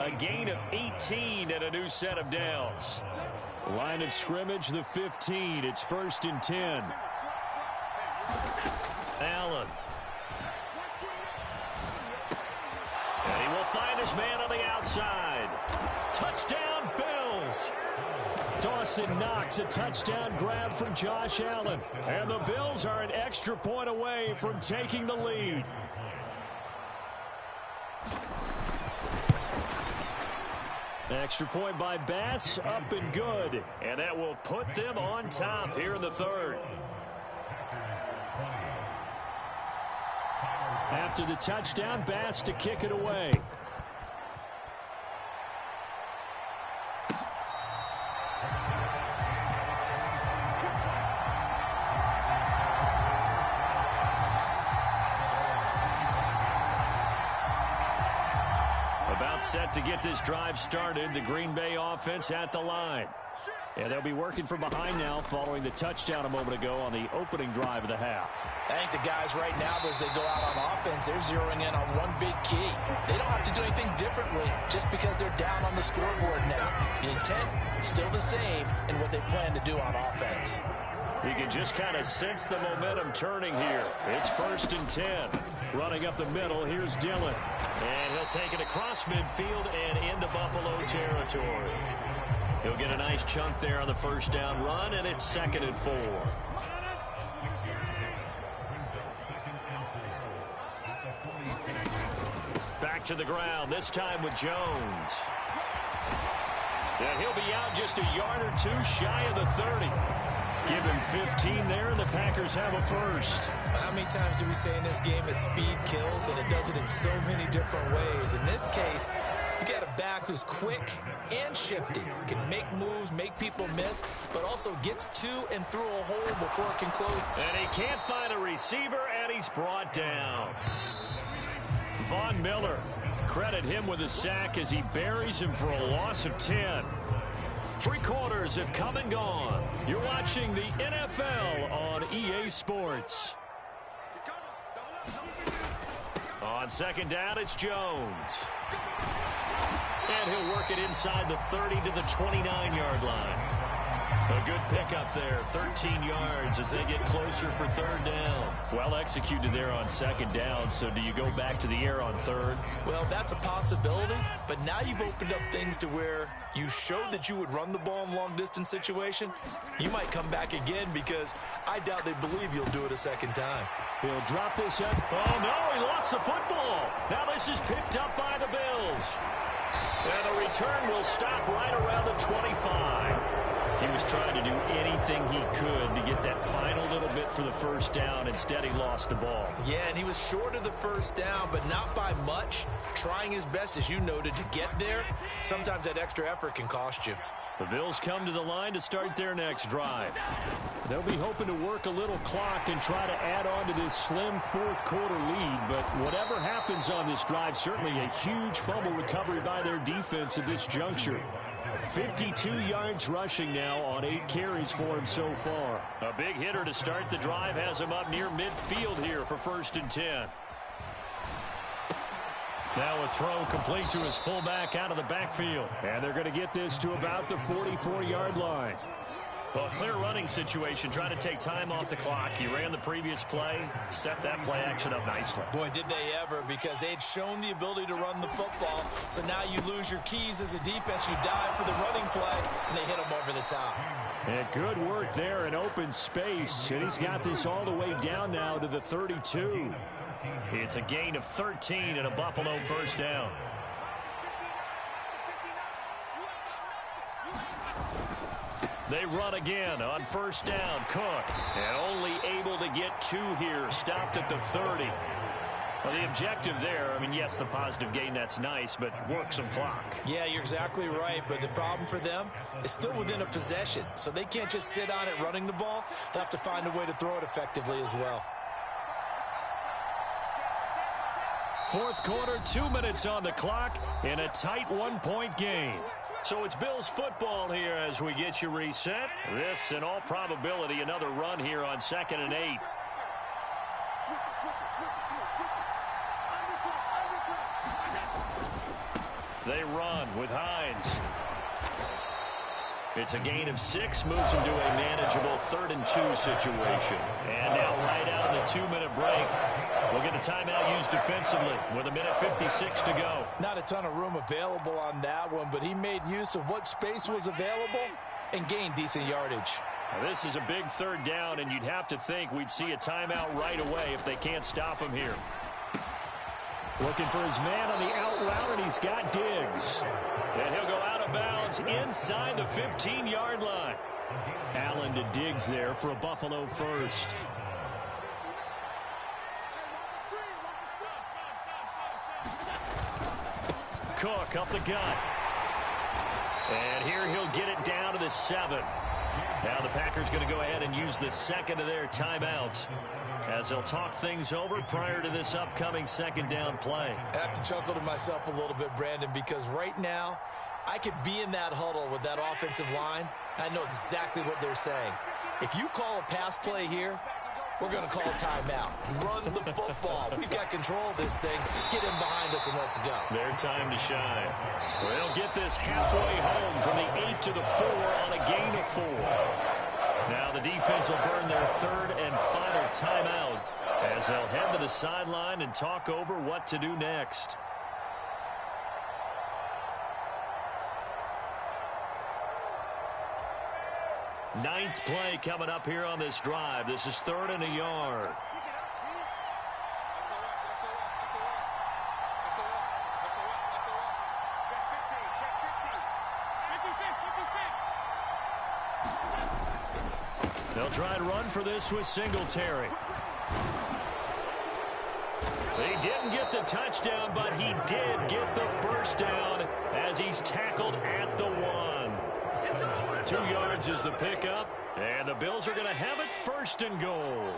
A gain of 18 and a new set of downs. Line of scrimmage, the 15. It's 1st and 10. Allen. And he will find his man on the outside. Touchdown, Bills. Dawson Knox, a touchdown grab from Josh Allen. And the Bills are an extra point away from taking the lead. Extra point by Bass, up and good. And that will put them on top here in the 3rd. After the touchdown, Bass to kick it away. About set to get this drive started. The Green Bay offense at the line. And they'll be working from behind now following the touchdown a moment ago on the opening drive of the half. I think the guys right now, as they go out on offense, they're zeroing in on one big key. They don't have to do anything differently just because they're down on the scoreboard now. The intent is still the same in what they plan to do on offense. You can just kind of sense the momentum turning here. It's 1st and 10. Running up the middle, here's Dillon. And he'll take it across midfield and into Buffalo territory. He'll get a nice chunk there on the first down run, and it's 2nd and 4. Back to the ground, this time with Jones. And he'll be out just a yard or two shy of the 30. Give him 15 there, and the Packers have a first. How many times do we say in this game that speed kills, and it does it in so many different ways? In this case, you got a back who's quick and shifty, can make moves, make people miss, but also gets to and through a hole before it can close. And he can't find a receiver, and he's brought down. Von Miller, credit him with a sack as he buries him for a loss of 10. 3 quarters have come and gone. You're watching the NFL on EA Sports. On second down, it's Jones. And he'll work it inside the 30 to the 29-yard line. A good pickup there, 13 yards as they get closer for 3rd down. Well executed there on 2nd down, so do you go back to the air on 3rd? Well, that's a possibility, but now you've opened up things to where you showed that you would run the ball in long-distance situation. You might come back again because I doubt they believe you'll do it a 2nd time. He'll drop this up. Oh, no, he lost the football. Now this is picked up by the Bills. And the return will stop right around the 25. He was trying to do anything he could to get that final little bit for the first down. Instead, he lost the ball. Yeah, and he was short of the first down, but not by much. Trying his best, as you noted, to get there. Sometimes that extra effort can cost you. The Bills come to the line to start their next drive. They'll be hoping to work a little clock and try to add on to this slim 4th quarter lead. But whatever happens on this drive, certainly a huge fumble recovery by their defense at this juncture. 52 yards rushing now on 8 carries for him so far. A big hitter to start the drive has him up near midfield here for 1st and 10. Now a throw complete to his fullback out of the backfield. And they're going to get this to about the 44-yard line. Well, clear running situation, trying to take time off the clock. He ran the previous play, set that play action up nicely. Boy, did they ever, because they'd shown the ability to run the football. So now you lose your keys as a defense. You dive for the running play, and they hit him over the top. And good work there in open space. And he's got this all the way down now to the 32. It's a gain of 13 and a Buffalo first down. They run again on 1st down. Cook, and only able to get 2 here. Stopped at the 30. Well, the objective there, I mean, yes, the positive gain, that's nice, but work some clock. Yeah, you're exactly right, but the problem for them is still within a possession. So they can't just sit on it running the ball. They'll have to find a way to throw it effectively as well. 4th quarter, 2 minutes on the clock in a tight 1-point game. So it's Bills football here as we get you reset. This, in all probability, another run here on 2nd and 8. They run with Hines. It's a gain of 6, moves him to a manageable 3rd and 2 situation. And now right out of the 2-minute break, we'll get a timeout used defensively with 1:56 to go. Not a ton of room available on that one, but he made use of what space was available and gained decent yardage. Now, this is a big 3rd down, and you'd have to think we'd see a timeout right away if they can't stop him here. Looking for his man on the out route, and he's got Diggs. And he'll go out of bounds inside the 15-yard line. Allen to Diggs there for a Buffalo first. Cook up the gut. And here he'll get it down to the 7. Now the Packers going to go ahead and use the 2nd of their timeouts as they'll talk things over prior to this upcoming 2nd down play. I have to chuckle to myself a little bit, Brandon, because right now I could be in that huddle with that offensive line. I know exactly what they're saying. If you call a pass play here, we're going to call a timeout. Run the football. We've got control of this thing. Get in behind us and let's go. Their time to shine. Well, they'll get this halfway home from the 8 to the 4 on a gain of 4. Now the defense will burn their 3rd and final timeout as they'll head to the sideline and talk over what to do next. Ninth play coming up here on this drive. This is 3rd and a yard. They'll try and run for this with Singletary. He didn't get the touchdown, but he did get the first down as he's tackled at the 1. 2 yards is the pickup, and the Bills are going to have it 1st and goal.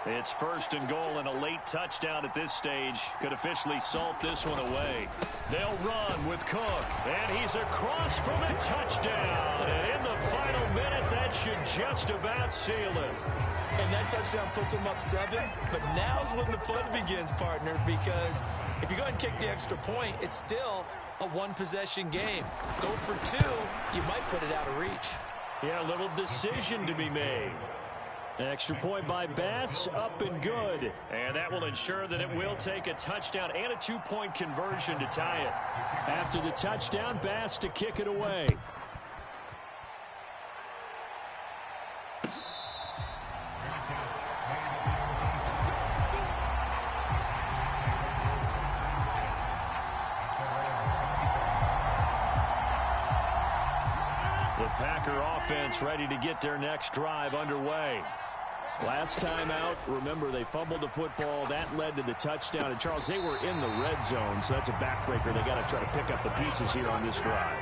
It's 1st and goal, and a late touchdown at this stage could officially salt this one away. They'll run with Cook, and he's across for the touchdown. And in the final minute, that should just about seal it. And that touchdown puts him up 7. But now's when the fun begins, partner, because if you go ahead and kick the extra point, it's still a one-possession game. Go for 2, you might put it out of reach. Yeah, a little decision to be made. Extra point by Bass, up and good. And that will ensure that it will take a touchdown and a 2-point conversion to tie it. After the touchdown, Bass to kick it away. The Packer offense ready to get their next drive underway. Last time out, remember, they fumbled the football. That led to the touchdown. And, Charles, they were in the red zone, so that's a backbreaker. They got to try to pick up the pieces here on this drive.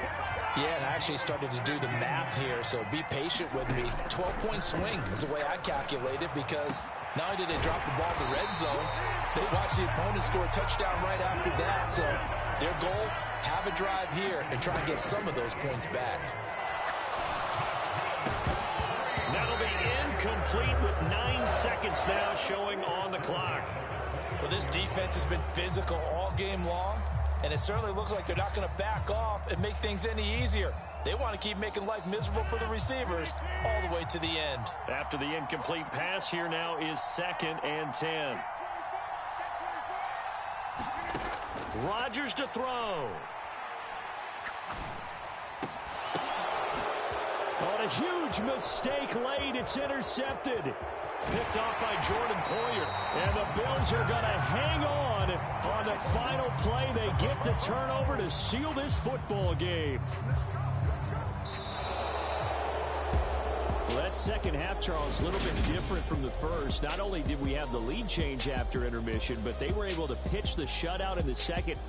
Yeah, and I actually started to do the math here, so be patient with me. 12-point swing is the way I calculate it, because not only did they drop the ball in the red zone, they watched the opponent score a touchdown right after that. So their goal, have a drive here and try and get some of those points back. That'll be incomplete with 9 seconds now showing on the clock. Well, this defense has been physical all game long, and it certainly looks like they're not going to back off and make things any easier. They want to keep making life miserable for the receivers all the way to the end. After the incomplete pass, here now is 2nd and 10. Rodgers to throw. On a huge mistake late, it's intercepted. Picked off by Jordan Poyer. And the Bills are going to hang on the final play. They get the turnover to seal this football game. Well, that second half, Charles, a little bit different from the first. Not only did we have the lead change after intermission, but they were able to pitch the shutout in the second.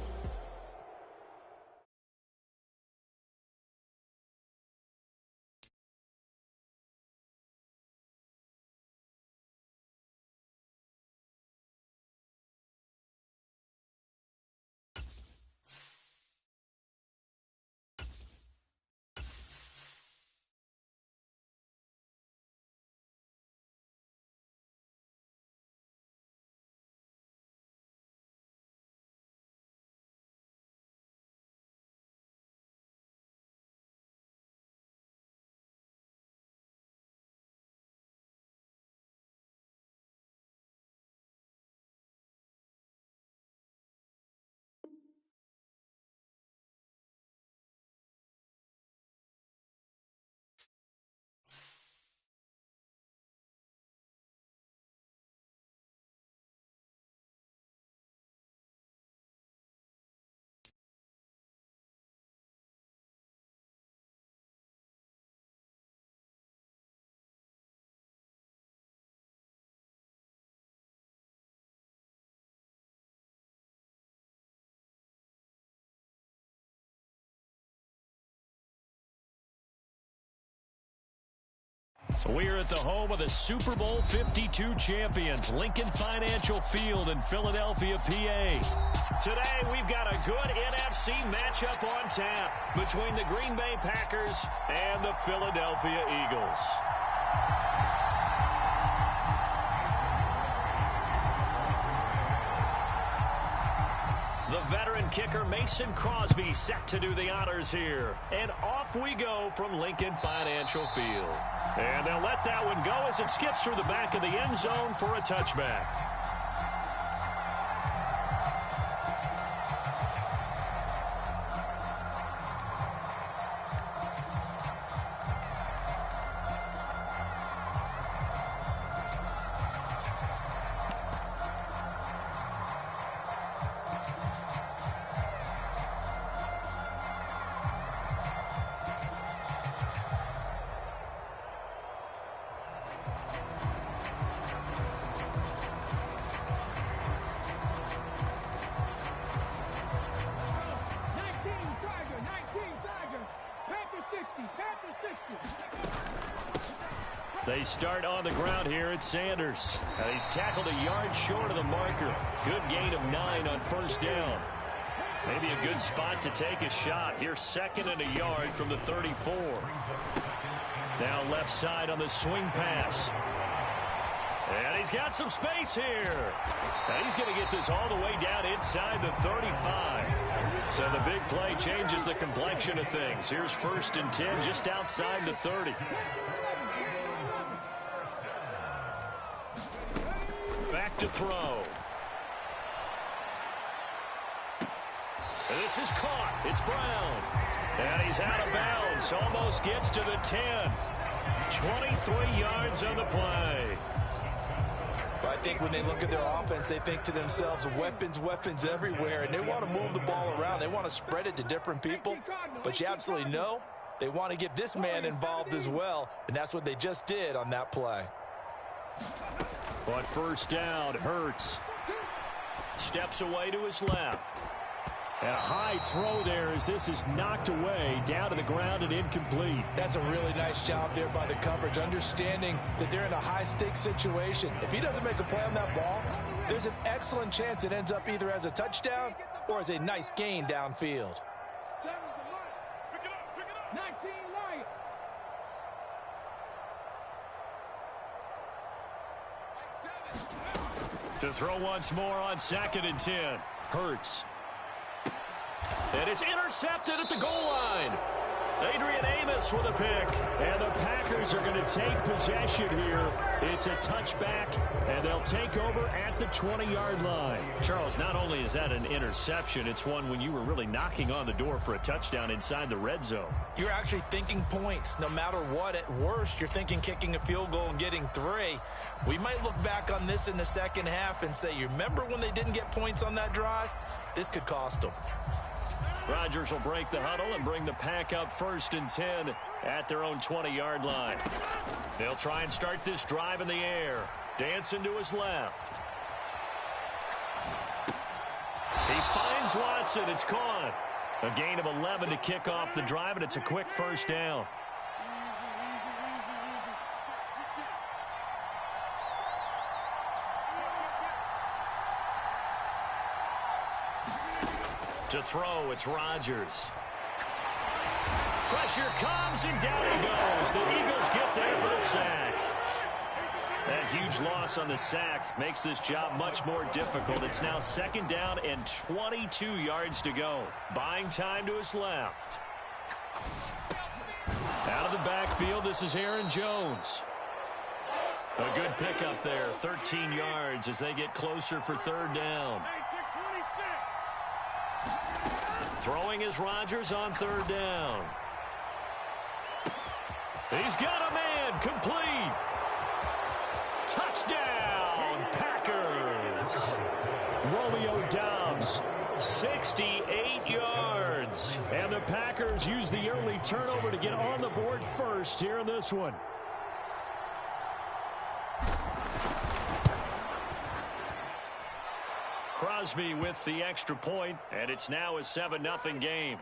We are at the home of the Super Bowl 52 champions, Lincoln Financial Field in Philadelphia, PA. Today, we've got a good NFC matchup on tap between the Green Bay Packers and the Philadelphia Eagles. The veteran kicker Mason Crosby set to do the honors here. And off we go from Lincoln Financial Field. And they'll let that one go as it skips through the back of the end zone for a touchback. They start on the ground here at Sanders. He's tackled a yard short of the marker. Good gain of 9 on first down. Maybe a good spot to take a shot. Here's 2nd and a yard from the 34. Now left side on the swing pass. And he's got some space here. And he's going to get this all the way down inside the 35. So the big play changes the complexion of things. Here's 1st and 10 just outside the 30. Back to throw. And this is caught. It's Brown. And he's out of bounds. Almost gets to the 10. 23 yards on the play. I think when they look at their offense, they think to themselves, weapons, weapons everywhere, and they want to move the ball around. They want to spread it to different people, but you absolutely know they want to get this man involved as well, and that's what they just did on that play. But first down, Hurts steps away to his left. And a high throw there as this is knocked away, down to the ground and incomplete. That's a really nice job there by the coverage, understanding that they're in a high-stakes situation. If he doesn't make a play on that ball, there's an excellent chance it ends up either as a touchdown or as a nice gain downfield. To throw once more on 2nd and 10. Hurts. And it's intercepted at the goal line. Adrian Amos with a pick. And the Packers are going to take possession here. It's a touchback, and they'll take over at the 20-yard line. Charles, not only is that an interception, it's one when you were really knocking on the door for a touchdown inside the red zone. You're actually thinking points. No matter what, at worst, you're thinking kicking a field goal and getting 3. We might look back on this in the second half and say, you remember when they didn't get points on that drive? This could cost them. Rodgers will break the huddle and bring the Pack up 1st and 10 at their own 20-yard line. They'll try and start this drive in the air. Dancing to his left. He finds Watson. It's caught. A gain of 11 to kick off the drive, and it's a quick first down. To throw, it's Rodgers. Pressure comes, and down he goes. The Eagles get there for the sack. That huge loss on the sack makes this job much more difficult. It's now 2nd down and 22 yards to go. Buying time to his left. Out of the backfield, this is Aaron Jones. A good pickup there, 13 yards as they get closer for 3rd down. Throwing is Rodgers on 3rd down. He's got a man, complete. Touchdown, Packers. Romeo Doubs, 68 yards. And the Packers use the early turnover to get on the board first here in this one. Crosby with the extra point, and it's now a 7-0 game.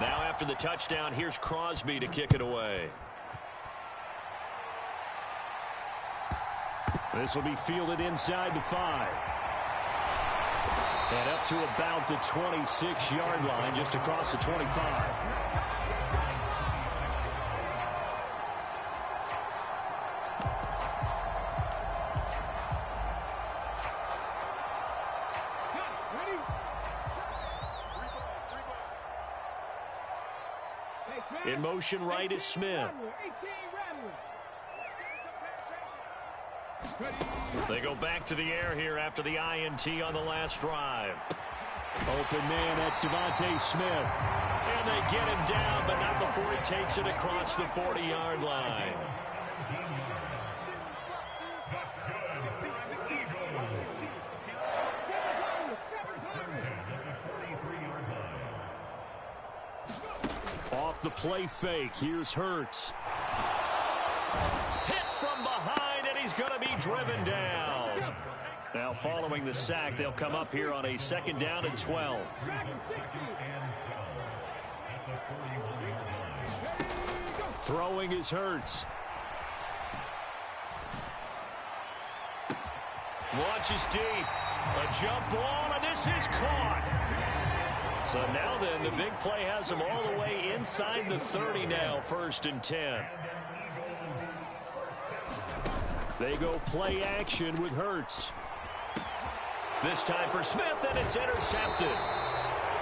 Now after the touchdown, here's Crosby to kick it away. This will be fielded inside the 5. And up to about the 26-yard line, just across the 25. In motion right is Smith. They go back to the air here after the INT on the last drive. Open man, that's Devontae Smith. And they get him down, but not before he takes it across the 40-yard line. Off the play fake, here's Hurts. Hit from behind, and he's going to be driven down. Now following the sack, they'll come up here on a 2nd down and 12. Throwing is Hurts. Launches deep. A jump ball, and this is caught. So now then, the big play has them all the way inside the 30 now, 1st and 10. They go play action with Hurts. This time for Smith, and it's intercepted.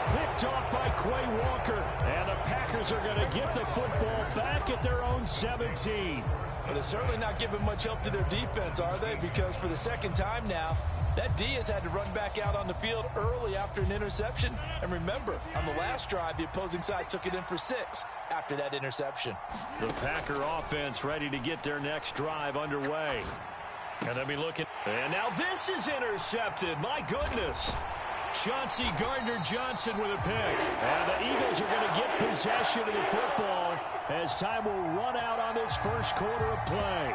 Picked off by Quay Walker, and the Packers are going to get the football back at their own 17. But they're certainly not giving much help to their defense, are they? Because for the 2nd time now, that D has had to run back out on the field early after an interception. And remember, on the last drive, the opposing side took it in for 6 after that interception. The Packer offense ready to get their next drive underway. And they'll be looking. And now this is intercepted. My goodness. Chauncey Gardner-Johnson with a pick. And the Eagles are going to get possession of the football as time will run out on this 1st quarter of play.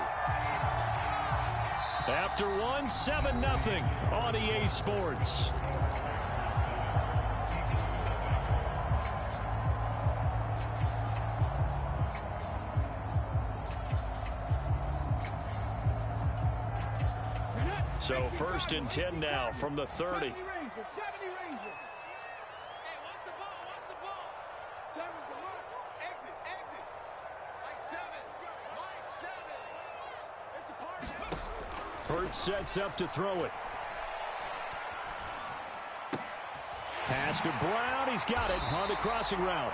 After 7-0 on EA Sports. So 1st and 10 now from the 30. Hurts sets up to throw it. Pass to Brown. He's got it on the crossing route.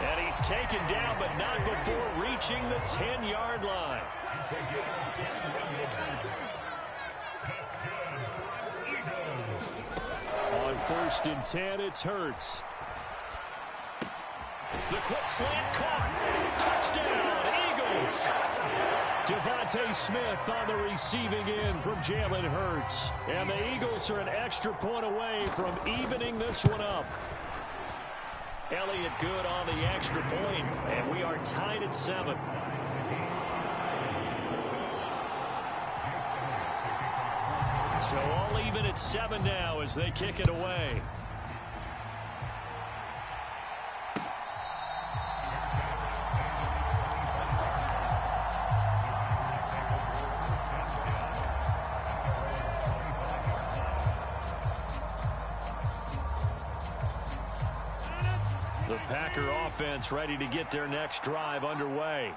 And he's taken down, but not before reaching the 10-yard line. On 1st and 10, it's Hurts. The quick slant caught. Touchdown, Eagles. Devontae Smith on the receiving end from Jalen Hurts. And the Eagles are an extra point away from evening this one up. Elliott good on the extra point, and we are tied at 7. So all even at 7 now as they kick it away. The Packer offense ready to get their next drive underway.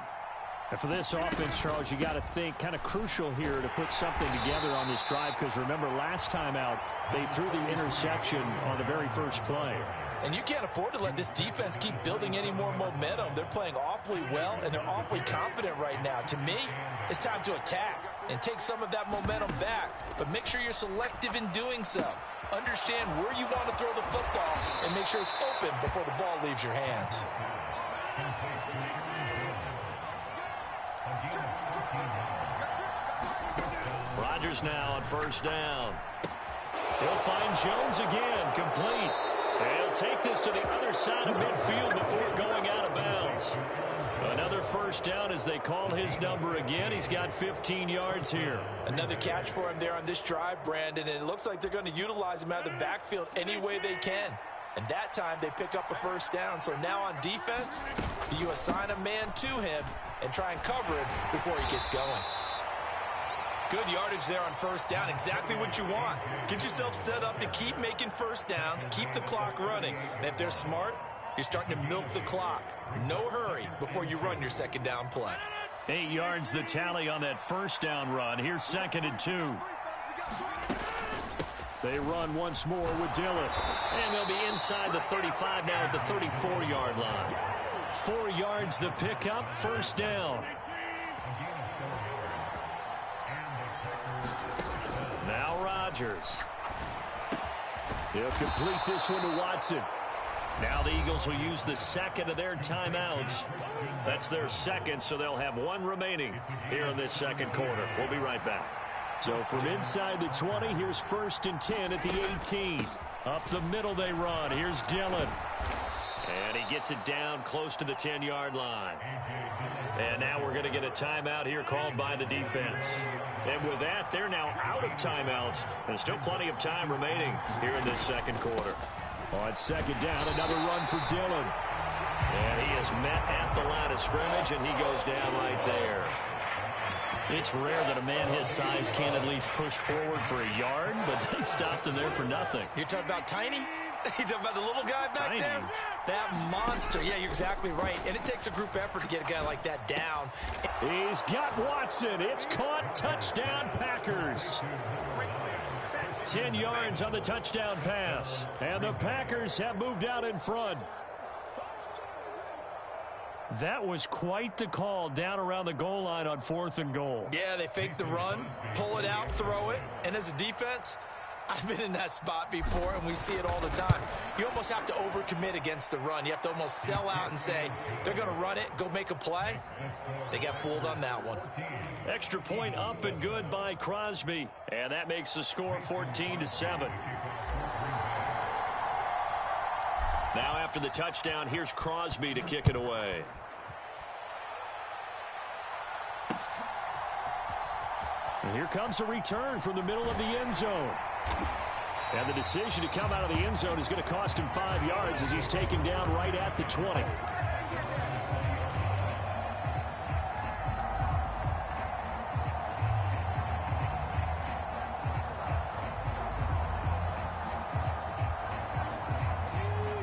And for this offense, Charles, you got to think kind of crucial here to put something together on this drive, because remember last time out they threw the interception on the very first play. And you can't afford to let this defense keep building any more momentum. They're playing awfully well, and they're awfully confident right now. To me, it's time to attack and take some of that momentum back. But make sure you're selective in doing so. Understand where you want to throw the football and make sure it's open before the ball leaves your hands. Rodgers now on 1st down. He'll find Jones again, complete. And he'll take this to the other side of midfield before going out of bounds. Another 1st down as they call his number again. He's got 15 yards here. Another catch for him there on this drive, Brandon, and it looks like they're going to utilize him out of the backfield any way they can. And that time they pick up a 1st down. So now on defense, you assign a man to him and try and cover him before he gets going. Good yardage there on 1st down. Exactly what you want. Get yourself set up to keep making 1st downs, keep the clock running. And if they're smart, you're starting to milk the clock. No hurry before you run your 2nd down play. 8 yards the tally on that 1st down run. Here's 2nd and 2. They run once more with Dillon. And they'll be inside the 35 now at the 34-yard line. 4 yards the pickup, 1st down. Now Rodgers. He'll complete this one to Watson. Now the Eagles will use the 2nd of their timeouts. That's their 2nd, so they'll have 1 remaining here in this 2nd quarter. We'll be right back. So from inside the 20, here's 1st and 10 at the 18. Up the middle they run. Here's Dillon. And he gets it down close to the 10-yard line. And now we're going to get a timeout here called by the defense. And with that, they're now out of timeouts. And still plenty of time remaining here in this second quarter. On second down, another run for Dillon. And he is met at the line of scrimmage, and he goes down right there. It's rare that a man his size can't at least push forward for a yard, but they stopped him there for nothing. You're talking about tiny? You're talking about the little guy back there? That monster. Yeah, you're exactly right. And it takes a group effort to get a guy like that down. He's got Watson. It's caught. Touchdown, Packers. 10 yards on the touchdown pass. And the Packers have moved out in front. That was quite the call down around the goal line on 4th and goal. Yeah, they fake the run, pull it out, throw it. And as a defense, I've been in that spot before, and we see it all the time. You almost have to overcommit against the run. You have to almost sell out and say, they're going to run it, go make a play. They got fooled on that one. Extra point up and good by Crosby. And that makes the score 14-7. Now after the touchdown, here's Crosby to kick it away. And here comes a return from the middle of the end zone. And the decision to come out of the end zone is going to cost him 5 yards as he's taken down right at the 20.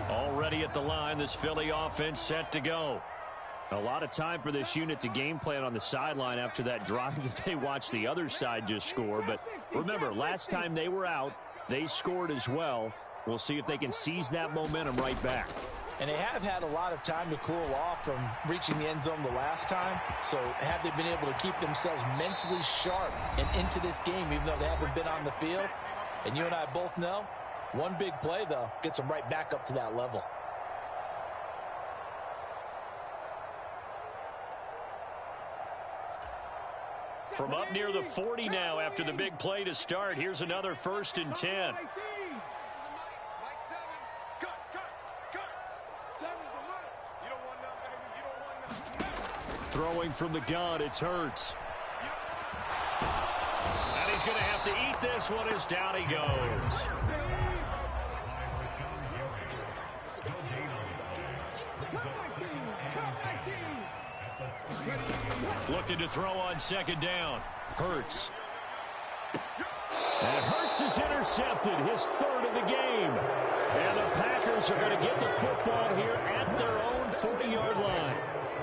Already at the line, this Philly offense set to go. A lot of time for this unit to game plan on the sideline after that drive that they watched the other side just score. But remember, last time they were out, they scored as well. We'll see if they can seize that momentum right back. And they have had a lot of time to cool off from reaching the end zone the last time. So have they been able to keep themselves mentally sharp and into this game, even though they haven't been on the field? And you and I both know, one big play, though, gets them right back up to that level. From up near the 40 now after the big play to start. Here's another 1st and 10. Throwing from the gun, it's Hurts. And he's going to have to eat this one as down he goes. Looking to throw on second down. Hurts. And Hurts is intercepted, his 3rd of the game. And the Packers are going to get the football here at their own 40-yard line.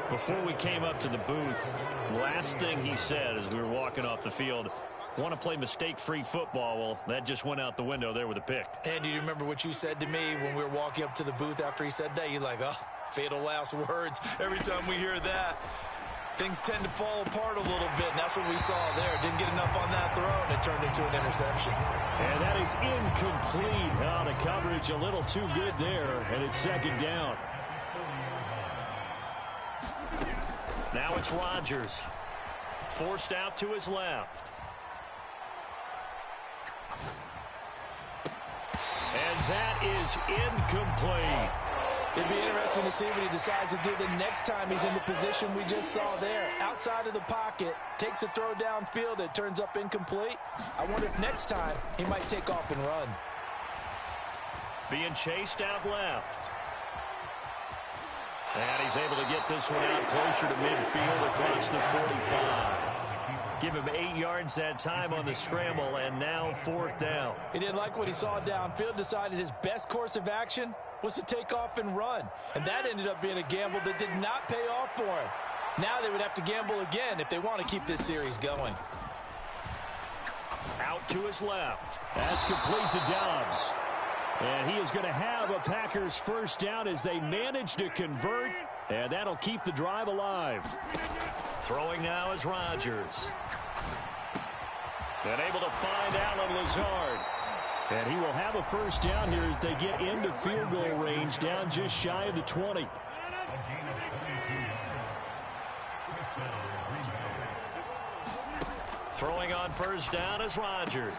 Before we came up to the booth, last thing he said as we were walking off the field, want to play mistake-free football. Well, that just went out the window there with a pick. And do you remember what you said to me when we were walking up to the booth after he said that? You're like, oh, fatal last words. Every time we hear that, things tend to fall apart a little bit, and that's what we saw there. Didn't get enough on that throw, and it turned into an interception. And that is incomplete. Oh, the coverage a little too good there, and it's second down. Now it's Rodgers. Forced out to his left. And that is incomplete. It'd be interesting to see what he decides to do the next time he's in the position we just saw there. Outside of the pocket, takes a throw downfield, it turns up incomplete. I wonder if next time he might take off and run. Being chased out left. And he's able to get this one out closer to midfield across the 45. Give him 8 yards that time on the scramble, and now 4th down. He didn't like what he saw downfield, decided his best course of action was to take off and run. And that ended up being a gamble that did not pay off for him. Now they would have to gamble again if they want to keep this series going. Out to his left. That's complete to Dobbs. And he is going to have a Packers 1st down as they manage to convert. And that'll keep the drive alive. Throwing now is Rodgers. And able to find Allen Lazard. And he will have a 1st down here as they get into field goal range, down just shy of the 20. Throwing on 1st down is Rodgers.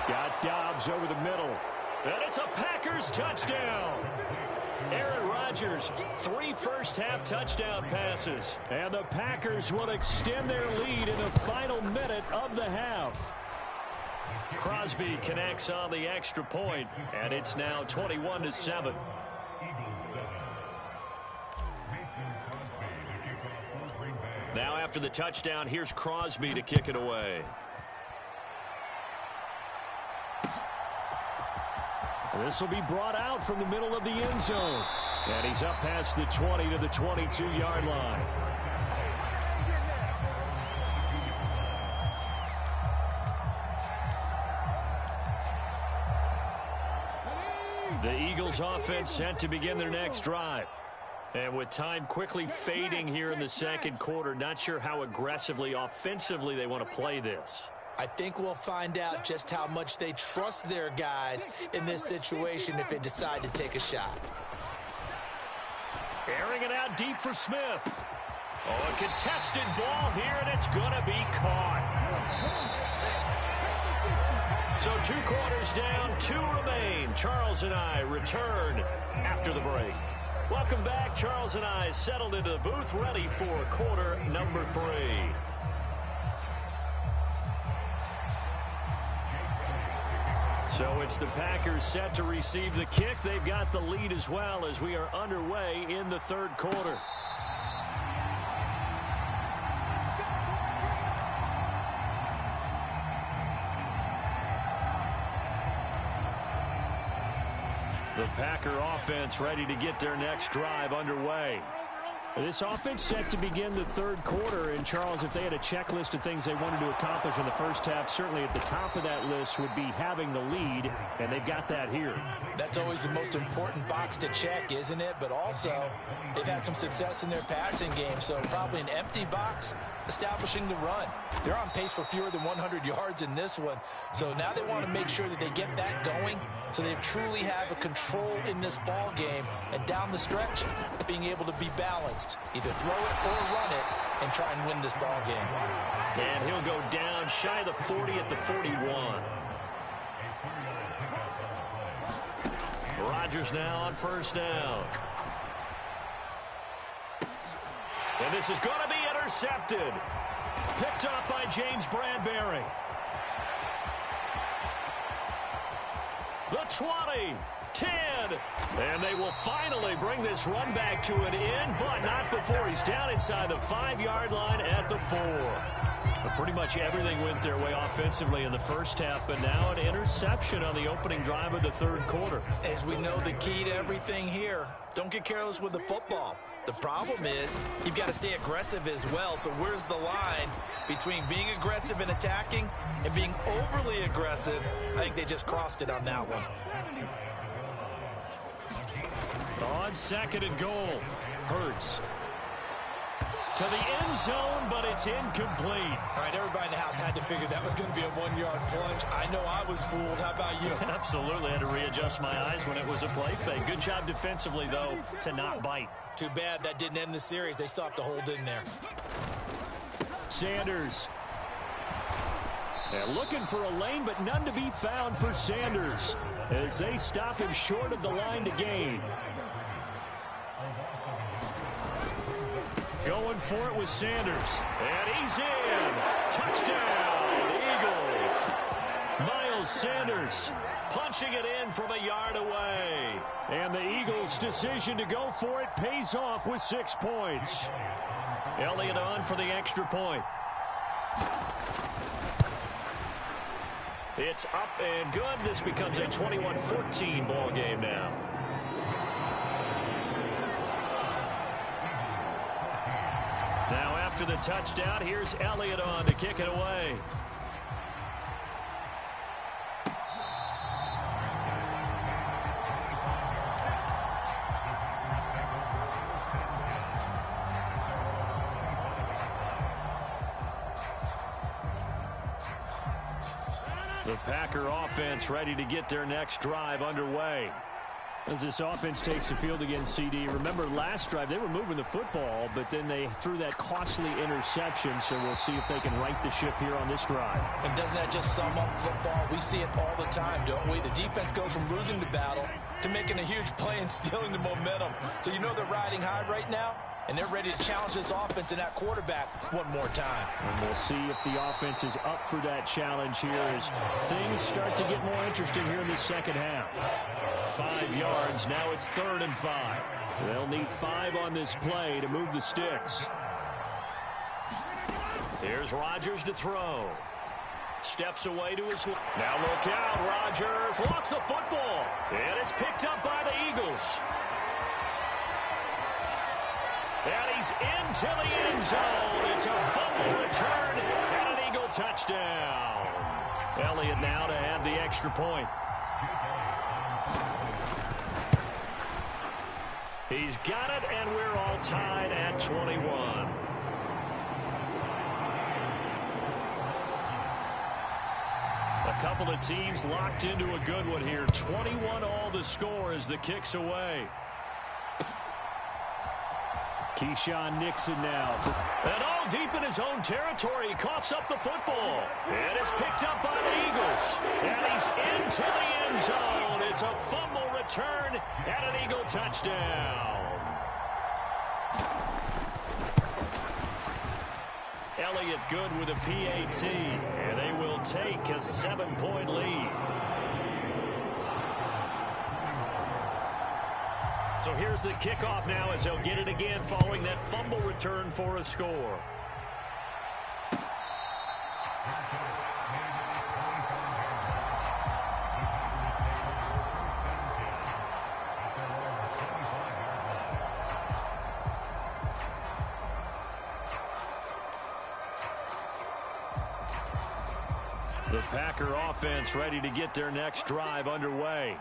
Got Dobbs over the middle. And it's a Packers touchdown. Aaron Rodgers, 3 first-half touchdown passes. And the Packers will extend their lead in the final minute of the half. Crosby connects on the extra point, and it's now 21-7. Now after the touchdown, here's Crosby to kick it away. This will be brought out from the middle of the end zone. And he's up past the 20 to the 22-yard line. The Eagles offense set to begin their next drive. And with time quickly fading here in the second quarter, not sure how aggressively, offensively they want to play this. I think we'll find out just how much they trust their guys in this situation if they decide to take a shot. Airing it out deep for Smith. Oh, a contested ball here, and it's going to be caught. So 2 quarters down, 2 remain. Charles and I return after the break. Welcome back. Charles and I settled into the booth, ready for quarter number 3. So it's the Packers set to receive the kick. They've got the lead as well as we are underway in the third quarter. The Packer offense ready to get their next drive underway. This offense set to begin the third quarter. And, Charles, if they had a checklist of things they wanted to accomplish in the first half, certainly at the top of that list would be having the lead, and they've got that here. That's always the most important box to check, isn't it? But also, they've had some success in their passing game, so probably an empty box establishing the run. They're on pace for fewer than 100 yards in this one, so now they want to make sure that they get that going so they truly have a control in this ball game, and down the stretch, being able to be balanced. Either throw it or run it and try and win this ball game. And he'll go down shy of the 40 at the 41. Rodgers now on first down. And this is going to be intercepted. Picked up by James Bradbury. The 20. 10, and they will finally bring this run back to an end, but not before he's down inside the 5-yard line at the 4. So pretty much everything went their way offensively in the first half, but now an interception on the opening drive of the third quarter. As we know, the key to everything here, don't get careless with the football. The problem is you've got to stay aggressive as well, so where's the line between being aggressive and attacking and being overly aggressive? I think they just crossed it on that one. On second and goal, Hurts to the end zone, but it's incomplete. All right, everybody in the house had to figure that was going to be a 1-yard plunge. I know I was fooled. How about you? Absolutely. Had to readjust my eyes when it was a play fake. Good job defensively, though, to not bite. Too bad that didn't end the series. They still have to hold in there. Sanders. They're looking for a lane, but none to be found for Sanders as they stop him short of the line to gain. Going for it with Sanders. And he's in. Touchdown, Eagles. Miles Sanders punching it in from a yard away. And the Eagles' decision to go for it pays off with 6 points. Elliott on for the extra point. It's up and good. This becomes a 21-14 ball game now. Now after the touchdown, here's Elliott on to kick it away. The Packer offense ready to get their next drive underway. As this offense takes the field against CD, remember last drive they were moving the football, but then they threw that costly interception, so we'll see if they can right the ship here on this drive. And doesn't that just sum up football? We see it all the time, don't we? The defense goes from losing the battle to making a huge play and stealing the momentum. So you know they're riding high right now, and they're ready to challenge this offense and that quarterback one more time. And we'll see if the offense is up for that challenge here as things start to get more interesting here in the second half. 5 yards. Now it's 3rd and 5. They'll need 5 on this play to move the sticks. Here's Rodgers to throw. Steps away to his left. Now look out. Rodgers lost the football. And it's picked up by the Eagles. And he's into the end zone. It's a fumble return and an Eagle touchdown. Elliott now to have the extra point. He's got it, and we're all tied at 21. A couple of teams locked into a good one here. 21 all the score as the kick's away. Keyshawn Nixon now. And all deep in his own territory. He coughs up the football. And it's picked up by the Eagles. And he's into the end zone. It's a fumble return and an Eagle touchdown. Elliott good with a PAT. And they will take a 7-point lead. So here's the kickoff now as they'll get it again following that fumble return for a score. The Packer offense ready to get their next drive underway.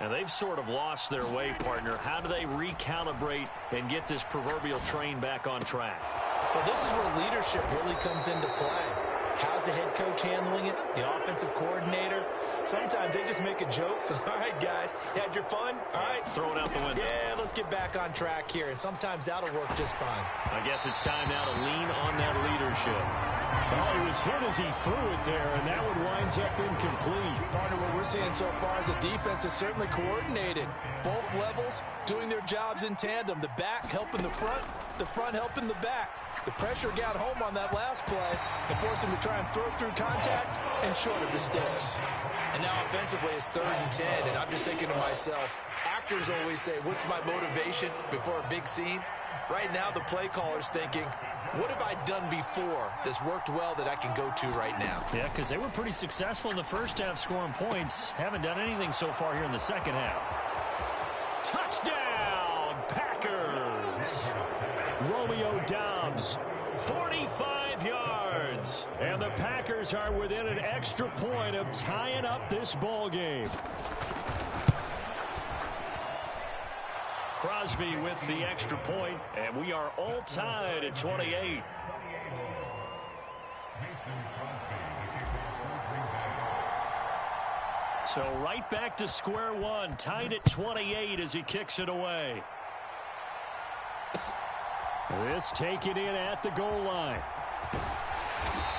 And they've sort of lost their way, partner. How do they recalibrate and get this proverbial train back on track? Well, this is where leadership really comes into play. How's the head coach handling it? The offensive coordinator? Sometimes they just make a joke. All right, guys, had your fun? All right. Throw it out the window. Yeah, let's get back on track here. And sometimes that'll work just fine. I guess it's time now to lean on that leadership. Oh, he was hit as he threw it there, and that one winds up incomplete. Partner, what we're seeing so far is the defense is certainly coordinated. Both levels doing their jobs in tandem. The back helping the front helping the back. The pressure got home on that last play and forced him to try and throw through contact and short of the sticks. And now offensively it's 3rd and 10, and I'm just thinking to myself, actors always say, what's my motivation before a big scene? Right now the play caller's thinking, what have I done before that's worked well that I can go to right now? Yeah, because they were pretty successful in the first half scoring points. Haven't done anything so far here in the second half. Touchdown, Packers! Romeo Doubs, 45 yards. And the Packers are within an extra point of tying up this ball game. Crosby with the extra point, and we are all tied at 28. So right back to square one, tied at 28 as he kicks it away. This taken in at the goal line.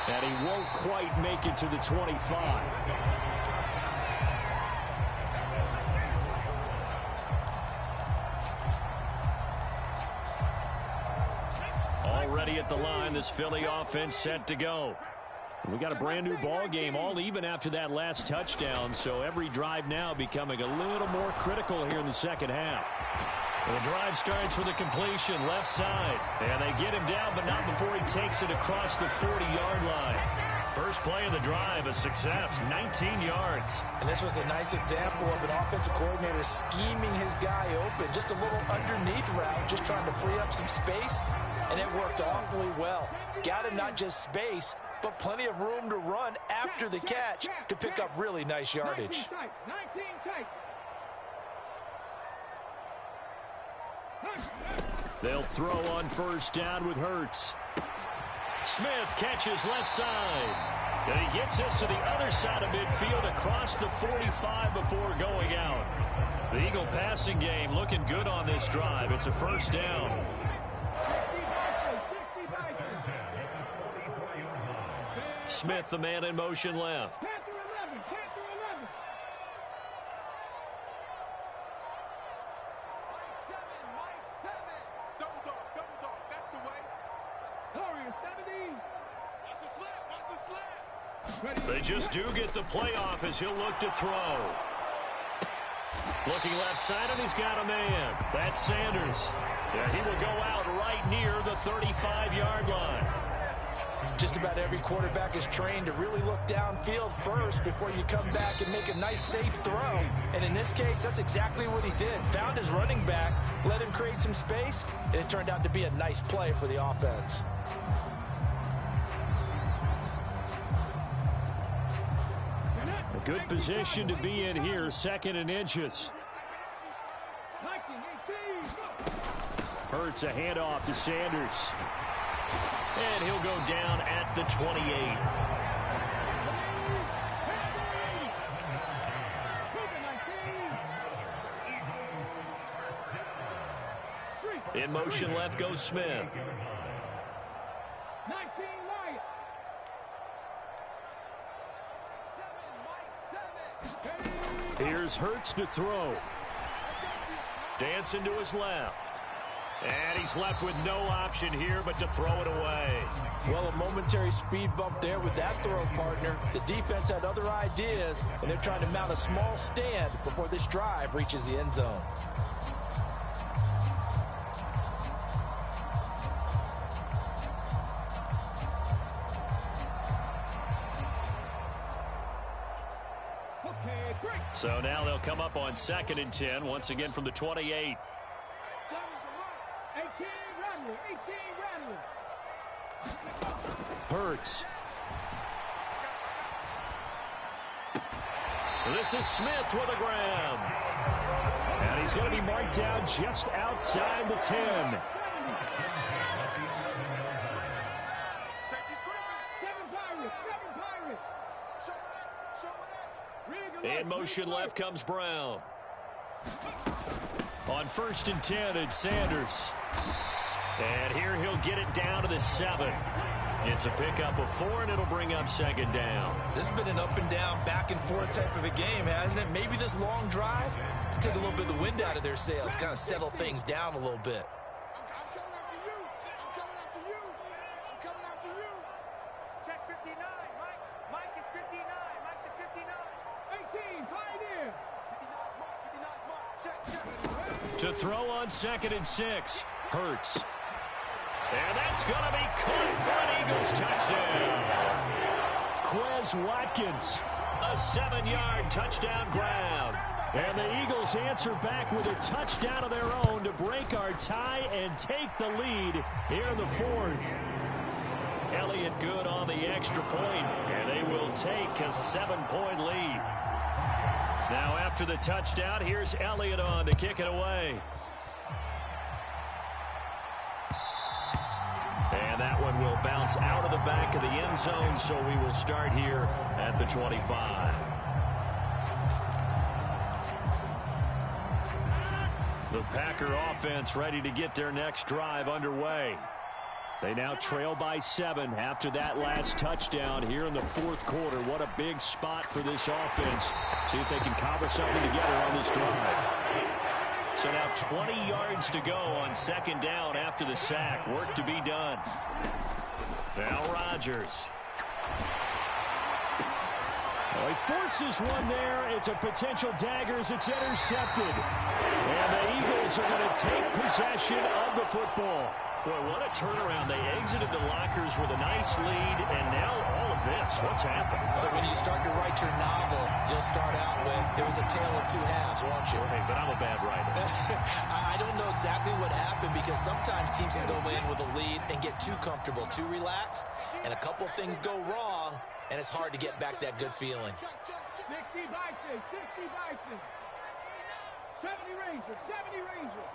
And he won't quite make it to the 25. Already at the line, this Philly offense set to go. We got a brand new ball game, all even after that last touchdown, so every drive now becoming a little more critical here in the second half. The drive starts with a completion left side, and they get him down, but not before he takes it across the 40-yard line. First play of the drive, a success, 19 yards. And this was a nice example of an offensive coordinator scheming his guy open, just a little underneath route, just trying to free up some space, and it worked awfully well. Got him not just space, but plenty of room to run after the catch to pick up really nice yardage. 19 tight. They'll throw on first down with Hurts. Smith catches left side. And he gets us to the other side of midfield across the 45 before going out. The Eagle passing game looking good on this drive. It's a first down. Smith, the man in motion left. They just do get the playoff as he'll look to throw. Looking left side, and he's got a man. That's Sanders. Yeah, he will go out right near the 35-yard line. Just about every quarterback is trained to really look downfield first before you come back and make a nice, safe throw. And in this case, that's exactly what he did. Found his running back, let him create some space, and it turned out to be a nice play for the offense. A good position to be in here, 2nd and inches. Hurts a handoff to Sanders. And he'll go down at the 28. In motion left goes Smith. Here's Hurts to throw. Dancing to his left. And he's left with no option here but to throw it away. Well, a momentary speed bump there with that throw, partner. The defense had other ideas, and they're trying to mount a small stand before this drive reaches the end zone. So now they'll come up on 2nd and 10, once again from the 28. Hurts. This is Smith with a grab. And he's going to be marked down just outside the 10. In motion left comes Brown. On 1st and 10, it's Sanders. And here he'll get it down to the 7. It's a pickup of 4, and it'll bring up 2nd down. This has been an up and down, back and forth type of a game, hasn't it? Maybe this long drive take a little bit of the wind out of their sails, kind of settle things down a little bit. I'm coming after you. I'm coming after you. I'm coming after you. Check 59, Mike. Mike is 59. Mike the 59. 18, Pioneer. 59, Mark. 59, Mark. Check. To throw on 2nd and 6. Hurts. And that's going to be caught for an Eagles touchdown. Quez Watkins. A 7-yard touchdown grab. And the Eagles answer back with a touchdown of their own to break our tie and take the lead here in the 4th. Elliott good on the extra point, and they will take a 7-point lead. Now after the touchdown, here's Elliott on to kick it away. And that one will bounce out of the back of the end zone, so we will start here at the 25. The Packer offense ready to get their next drive underway. They now trail by 7 after that last touchdown here in the 4th quarter. What a big spot for this offense. See if they can cobble something together on this drive. So now 20 yards to go on 2nd down after the sack. Work to be done. Now Rodgers. Well, he forces one there. It's a potential dagger as it's intercepted. And the Eagles are going to take possession of the football. Boy, what a turnaround. They exited the lockers with a nice lead, and now all of this. What's happened? So when you start to write your novel, you'll start out with, it was a tale of two halves, won't you? Hey, but I'm a bad writer. I don't know exactly what happened, because sometimes teams can go in with a lead and get too comfortable, too relaxed, and a couple things go wrong, and it's hard to get back that good feeling. 60 Bison, 60 Bison. 70 Rangers, 70 Rangers.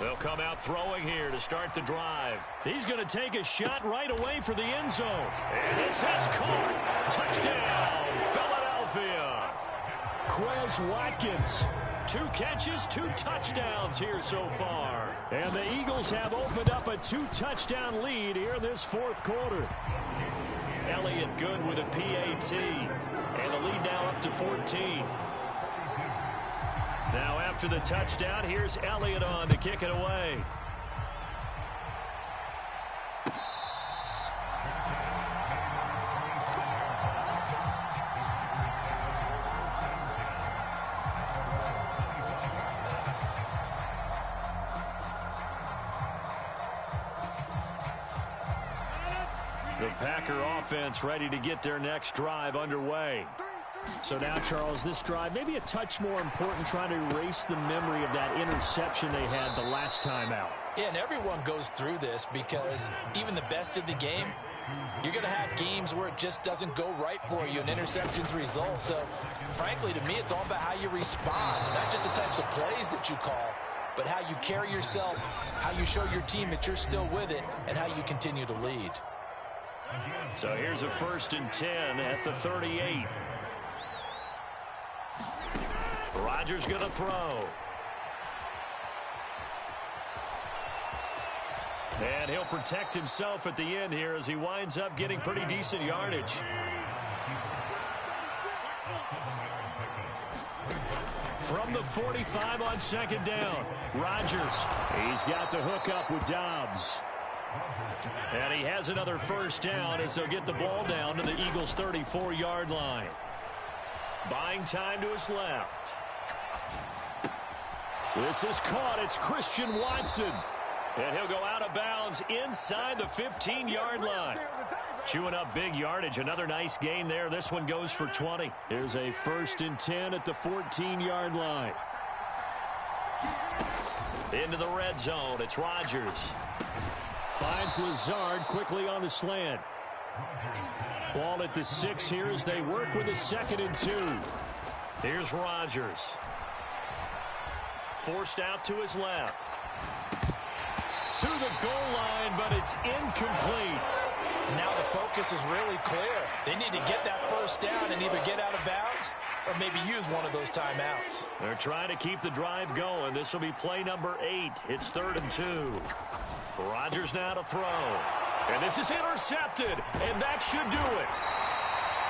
They'll come out throwing here to start the drive. He's going to take a shot right away for the end zone. And this has caught. Touchdown, Philadelphia. Quez Watkins. 2 catches, 2 touchdowns here so far. And the Eagles have opened up a 2-touchdown lead here in this fourth quarter. Elliott good with a PAT. And the lead now up to 14. Now after the touchdown, here's Elliott on to kick it away. The Packer offense ready to get their next drive underway. So now, Charles, this drive maybe a touch more important, trying to erase the memory of that interception they had the last time out. Yeah, and everyone goes through this because even the best in the game, you're going to have games where it just doesn't go right for you, and interceptions result. So, frankly, to me, it's all about how you respond, not just the types of plays that you call, but how you carry yourself, how you show your team that you're still with it, and how you continue to lead. So here's a 1st and 10 at the 38. Rodgers going to throw. And he'll protect himself at the end here as he winds up getting pretty decent yardage. From the 45 on 2nd down, Rodgers. He's got the hook up with Dobbs. And he has another 1st down as they'll get the ball down to the Eagles' 34-yard line. Buying time to his left. This is caught. It's Christian Watson. And he'll go out of bounds inside the 15-yard line. Chewing up big yardage. Another nice gain there. This one goes for 20. Here's a 1st and 10 at the 14-yard line. Into the red zone. It's Rodgers. Finds Lazard quickly on the slant. Ball at the 6 here as they work with a 2nd and 2. Here's Rodgers. Forced out to his left. To the goal line, but it's incomplete. Now the focus is really clear. They need to get that 1st down and either get out of bounds or maybe use one of those timeouts. They're trying to keep the drive going. This will be play number 8. It's 3rd and 2. Rodgers now to throw. And this is intercepted. And that should do it.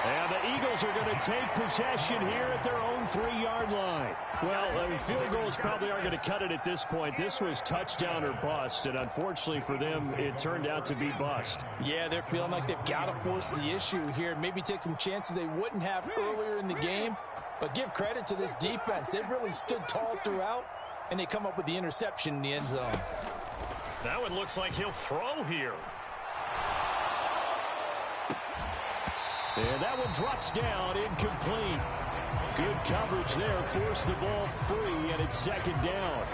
And the Eagles are going to take possession here at their own 3-yard line. Well, field goals probably aren't going to cut it at this point. This was touchdown or bust. And unfortunately for them, it turned out to be bust. Yeah, they're feeling like they've got to force the issue here. Maybe take some chances they wouldn't have earlier in the game. But give credit to this defense. They've really stood tall throughout. And they come up with the interception in the end zone. Now it looks like he'll throw here. And that one drops down, incomplete. Good coverage there, forced the ball free, and it's 2nd down.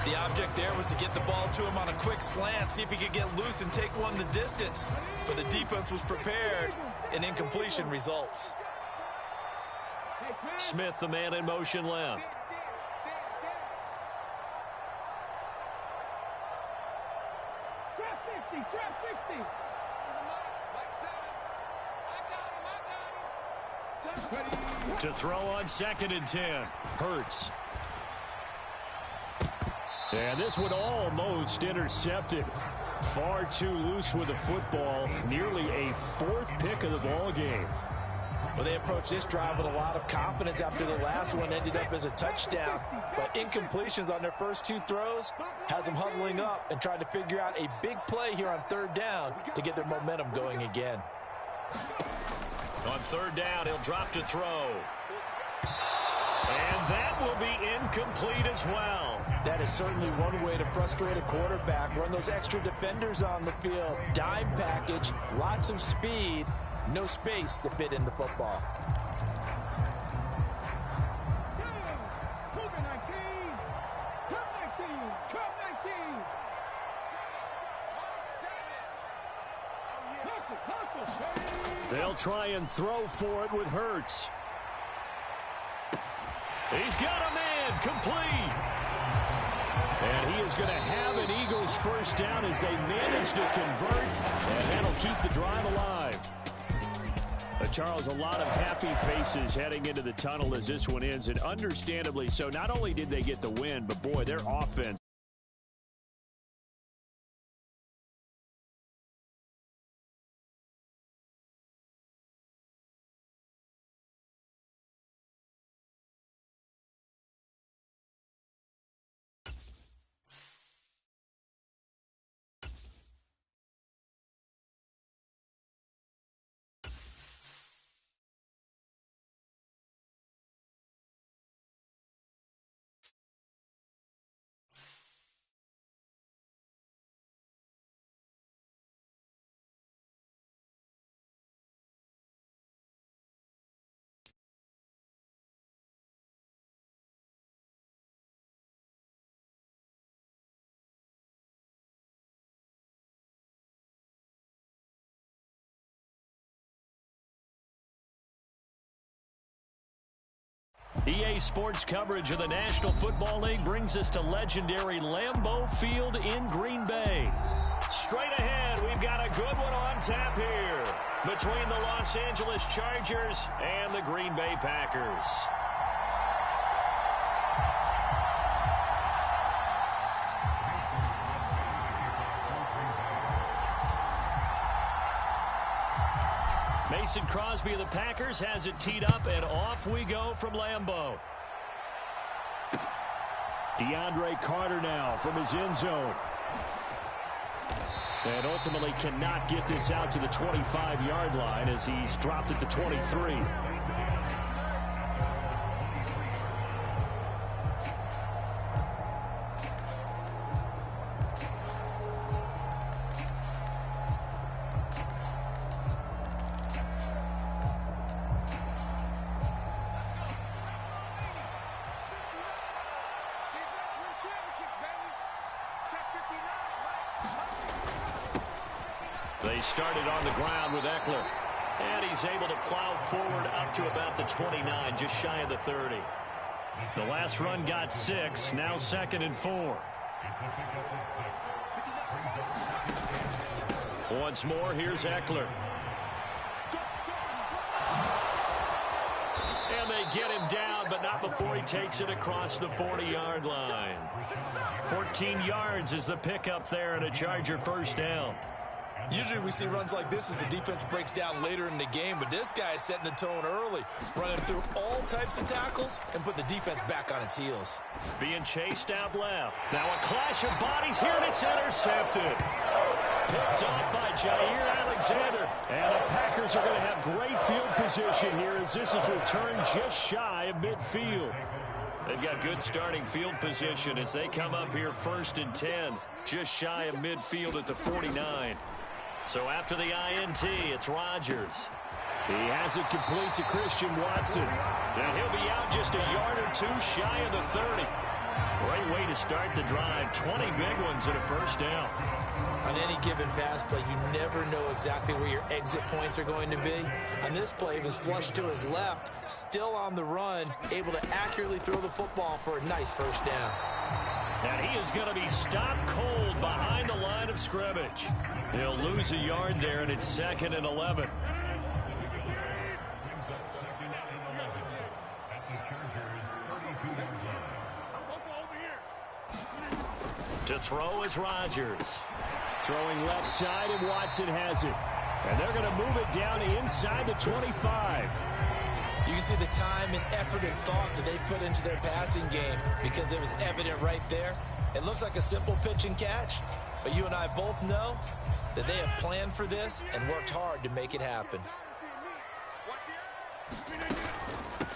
The object there was to get the ball to him on a quick slant, see if he could get loose and take one the distance. But the defense was prepared, and incompletion results. Smith, the man in motion left. Trap 60. To throw on 2nd and 10. Hurts. And this one almost intercepted. Far too loose with the football. Nearly a 4th pick of the ball game. Well, they approached this drive with a lot of confidence after the last one ended up as a touchdown. But incompletions on their first 2 throws has them huddling up and trying to figure out a big play here on 3rd down to get their momentum going again. On 3rd down, he'll drop to throw. And that will be incomplete as well. That is certainly one way to frustrate a quarterback. Run those extra defenders on the field. Dime package, lots of speed, no space to fit in the football. They'll try and throw for it with Hurts. He's got a man, complete. And he is going to have an Eagles 1st down as they manage to convert, and that'll keep the drive alive. A Charles, a lot of happy faces heading into the tunnel as this one ends, and understandably so. Not only did they get the win, but boy, their offense. EA Sports coverage of the National Football League brings us to legendary Lambeau Field in Green Bay. Straight ahead, we've got a good one on tap here between the Los Angeles Chargers and the Green Bay Packers. Mason Crosby of the Packers has it teed up, and off we go from Lambeau. DeAndre Carter now from his end zone. And ultimately cannot get this out to the 25-yard line as he's dropped at the 23. They started on the ground with Eckler. And he's able to plow forward up to about the 29, just shy of the 30. The last run got 6, now 2nd and 4. Once more, here's Eckler. And they get him down, but not before he takes it across the 40-yard line. 14 yards is the pickup there, and a Charger first down. Usually we see runs like this as the defense breaks down later in the game, but this guy is setting the tone early, running through all types of tackles and putting the defense back on its heels. Being chased out left. Now a clash of bodies here, and it's intercepted. Picked off by Jair Alexander. And the Packers are going to have great field position here as this is returned just shy of midfield. They've got good starting field position as they come up here 1st and 10, just shy of midfield at the 49. So after the INT, it's Rodgers. He has it complete to Christian Watson. And he'll be out just a yard or 2 shy of the 30. Great way to start the drive. 20 big ones and a first down. On any given pass play, you never know exactly where your exit points are going to be. On this play, he was flushed to his left, still on the run, able to accurately throw the football for a nice first down. And he is going to be stopped cold behind the line of scrimmage. He'll lose a yard there, and it's 2nd and 11. To throw is Rodgers. Throwing left side, and Watson has it. And they're going to move it down inside the 25. You can see the time and effort and thought that they put into their passing game because it was evident right there. It looks like a simple pitch and catch, but you and I both know that they have planned for this and worked hard to make it happen.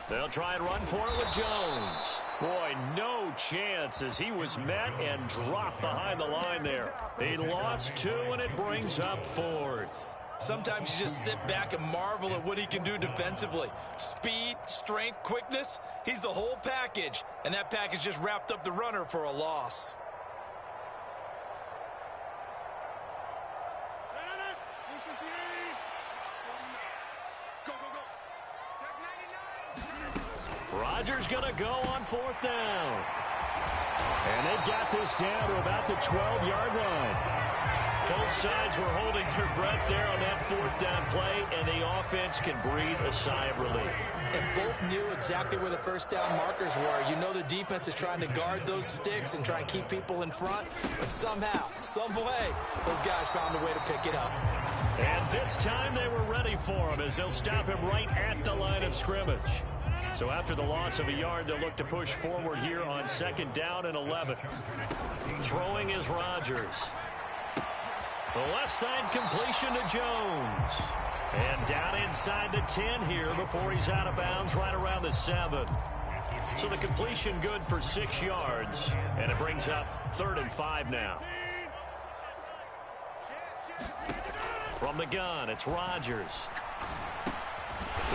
They'll try and run for it with Jones. Boy, no chance as he was met and dropped behind the line there. They lost 2, and it brings up 4th. Sometimes you just sit back and marvel at what he can do defensively. Speed, strength, quickness, he's the whole package. And that package just wrapped up the runner for a loss. Rodgers going to go on 4th down. And they've got this down to about the 12-yard line. Both sides were holding their breath there on that fourth down play, and the offense can breathe a sigh of relief. And both knew exactly where the first down markers were. You know the defense is trying to guard those sticks and try and keep people in front, but somehow, some way, those guys found a way to pick it up. And this time they were ready for him as they'll stop him right at the line of scrimmage. So after the loss of a yard, they'll look to push forward here on 2nd down and 11. Throwing is Rodgers. The left side completion to Jones. And down inside the 10 here before he's out of bounds right around the 7. So the completion good for 6 yards. And it brings up 3rd and 5 now. From the gun, it's Rodgers.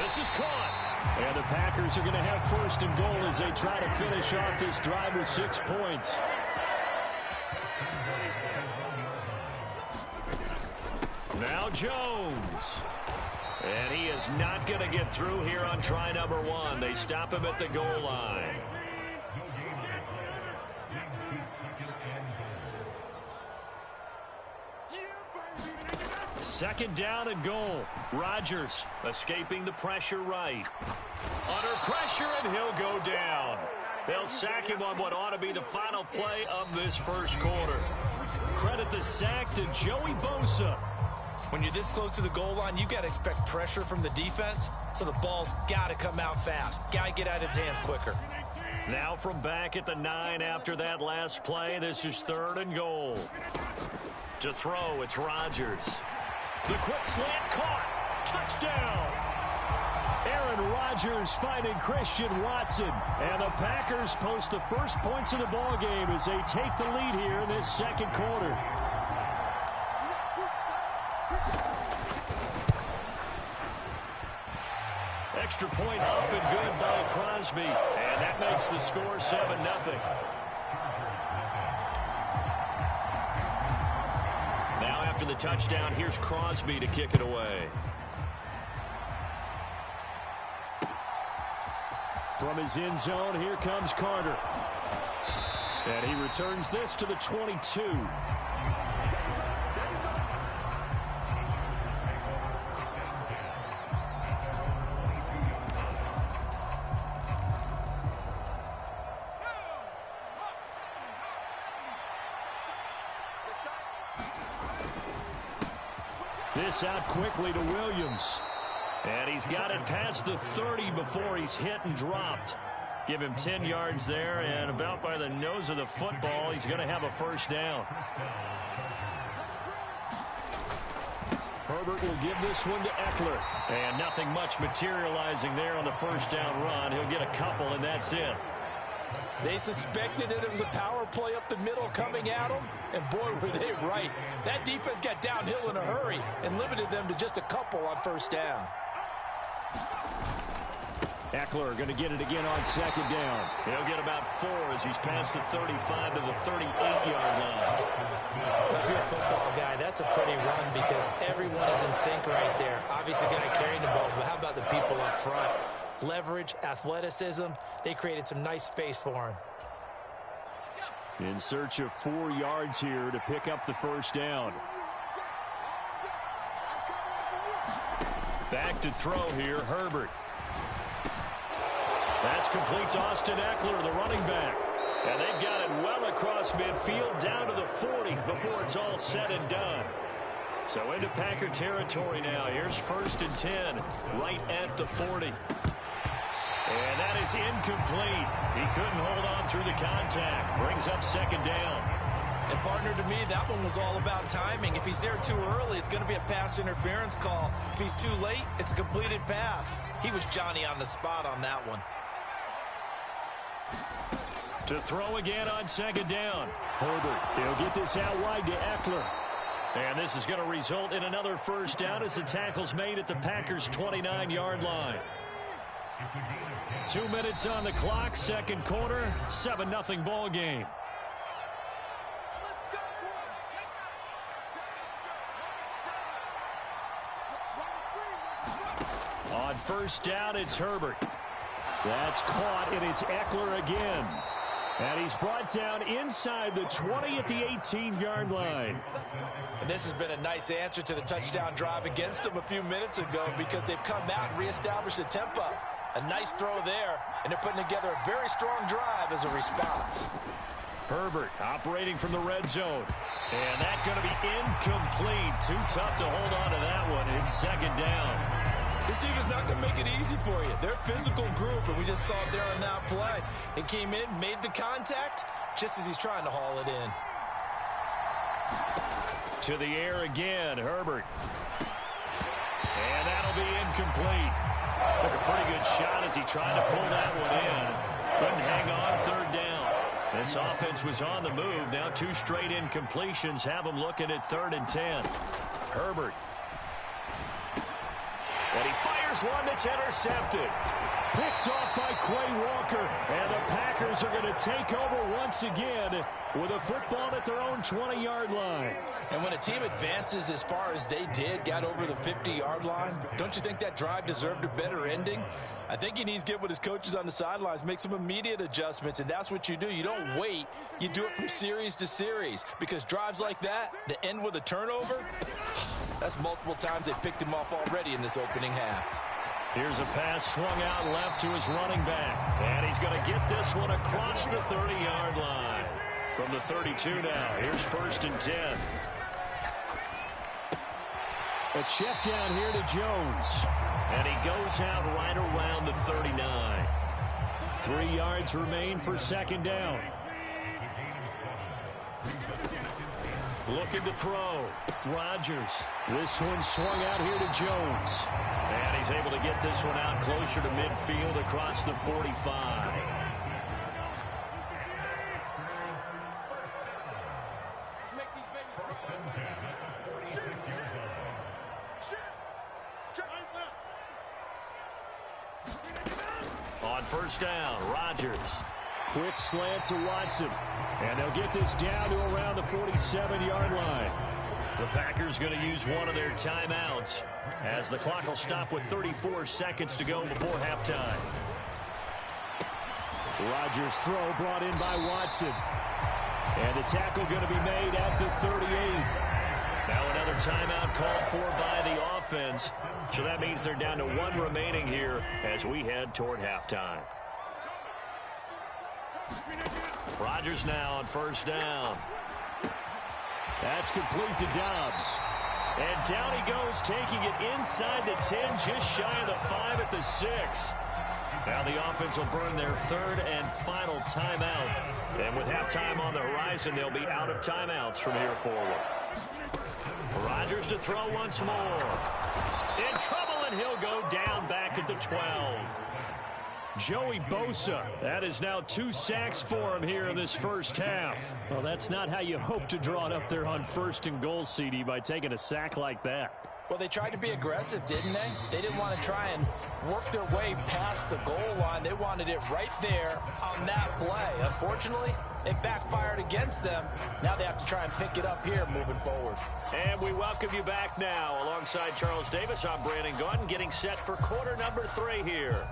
This is caught. And the Packers are going to have 1st and goal as they try to finish off this drive with 6 points. Now Jones. And he is not going to get through here on try number 1. They stop him at the goal line. Second down and goal. Rodgers escaping the pressure right. Under pressure, and he'll go down. They'll sack him on what ought to be the final play of this first quarter. Credit the sack to Joey Bosa. When you're this close to the goal line, you got to expect pressure from the defense, so the ball's got to come out fast. Got to get out of his hands quicker. Now from back at the 9 after that last play, this is 3rd and goal. To throw, it's Rodgers. The quick slant caught. Touchdown. Aaron Rodgers finding Christian Watson. And the Packers post the first points of the ball game as they take the lead here in this second quarter. Extra point up and good by Crosby. And that makes the score 7-0. Now after the touchdown, here's Crosby to kick it away. From his end zone, here comes Carter. And he returns this to the 22. This out quickly to Williams. And he's got it past the 30 before he's hit and dropped. Give him 10 yards there, and about by the nose of the football, he's going to have a first down. Herbert will give this one to Eckler. And nothing much materializing there on the first down run. He'll get a couple, and that's it. They suspected it was a power play up the middle coming at them, and boy, were they right. That defense got downhill in a hurry and limited them to just a couple on first down. Eckler going to get it again on second down. He'll get about 4 as he's past the 35 to the 38-yard line. If you're a football guy, that's a pretty run because everyone is in sync right there. Obviously, the guy carrying the ball, but how about the people up front? Leverage, athleticism, they created some nice space for him. In search of 4 yards here to pick up the first down. Back to throw here, Herbert. That's complete to Austin Eckler, the running back. And they've got it well across midfield down to the 40 before it's all said and done. So into Packer territory now. Here's 1st and 10 right at the 40. And that is incomplete. He couldn't hold on through the contact. Brings up second down. And partner, to me, that one was all about timing. If he's there too early, it's going to be a pass interference call. If he's too late, it's a completed pass. He was Johnny on the spot on that one. To throw again on second down. Herbert, he'll get this out wide to Eckler. And this is going to result in another first down as the tackle's made at the Packers' 29-yard line. 2 minutes on the clock, second quarter, 7-0 ball game. On first down, it's Herbert. That's caught, and it's Eckler again. And he's brought down inside the 20 at the 18-yard line. And this has been a nice answer to the touchdown drive against them a few minutes ago because they've come out and reestablished the tempo. A nice throw there, and they're putting together a very strong drive as a response. Herbert operating from the red zone. And that's going to be incomplete. Too tough to hold on to that one. It's second down. This team is not going to make it easy for you. They're a physical group, and we just saw it there on that play. He came in, made the contact, just as he's trying to haul it in. To the air again, Herbert. And that'll be incomplete. Took a pretty good shot as he tried to pull that one in. Couldn't hang on, third down. This offense was on the move. Now 2 straight incompletions have them looking at 3rd and 10. Herbert. And he fires one that's intercepted. Picked off by Quay Walker. And the Packers are going to take over once again with a football at their own 20-yard line. And when a team advances as far as they did, got over the 50-yard line, don't you think that drive deserved a better ending? I think he needs to get with his coaches on the sidelines, make some immediate adjustments, and that's what you do. You don't wait. You do it from series to series because drives like that end with a turnover, that's multiple times they've picked him off already in this opening half. Here's a pass swung out left to his running back. And he's going to get this one across the 30-yard line. From the 32 now, here's 1st and 10. A check down here to Jones. And he goes out right around the 39. 3 yards remain for second down. Looking to throw. Rodgers. This one swung out here to Jones. And he's able to get this one out closer to midfield across the 45. On first down, Rodgers. Quick slant to Watson. And they'll get this down to around the 47-yard line. The Packers going to use one of their timeouts as the clock will stop with 34 seconds to go before halftime. Rodgers' throw brought in by Watson. And the tackle going to be made at the 38. Now another timeout called for by the offense. So that means they're down to 1 remaining here as we head toward halftime. Rodgers now on first down. That's complete to Dobbs. And down he goes, taking it inside the 10, just shy of the 5 at the 6. Now the offense will burn their 3rd and final timeout. And with halftime on the horizon, they'll be out of timeouts from here forward. Rodgers to throw once more. In trouble, and he'll go down back at the 12. Joey Bosa, that is now 2 sacks for him here in this first half. Well, that's not how you hope to draw it up there on 1st and goal, CD, by taking a sack like that. Well, they tried to be aggressive, didn't they? They didn't want to try and work their way past the goal line. They wanted it right there on that play. Unfortunately, it backfired against them. Now they have to try and pick it up here moving forward. And we welcome you back now. Alongside Charles Davis, I'm Brandon Gaudin, getting set for quarter number 3 here.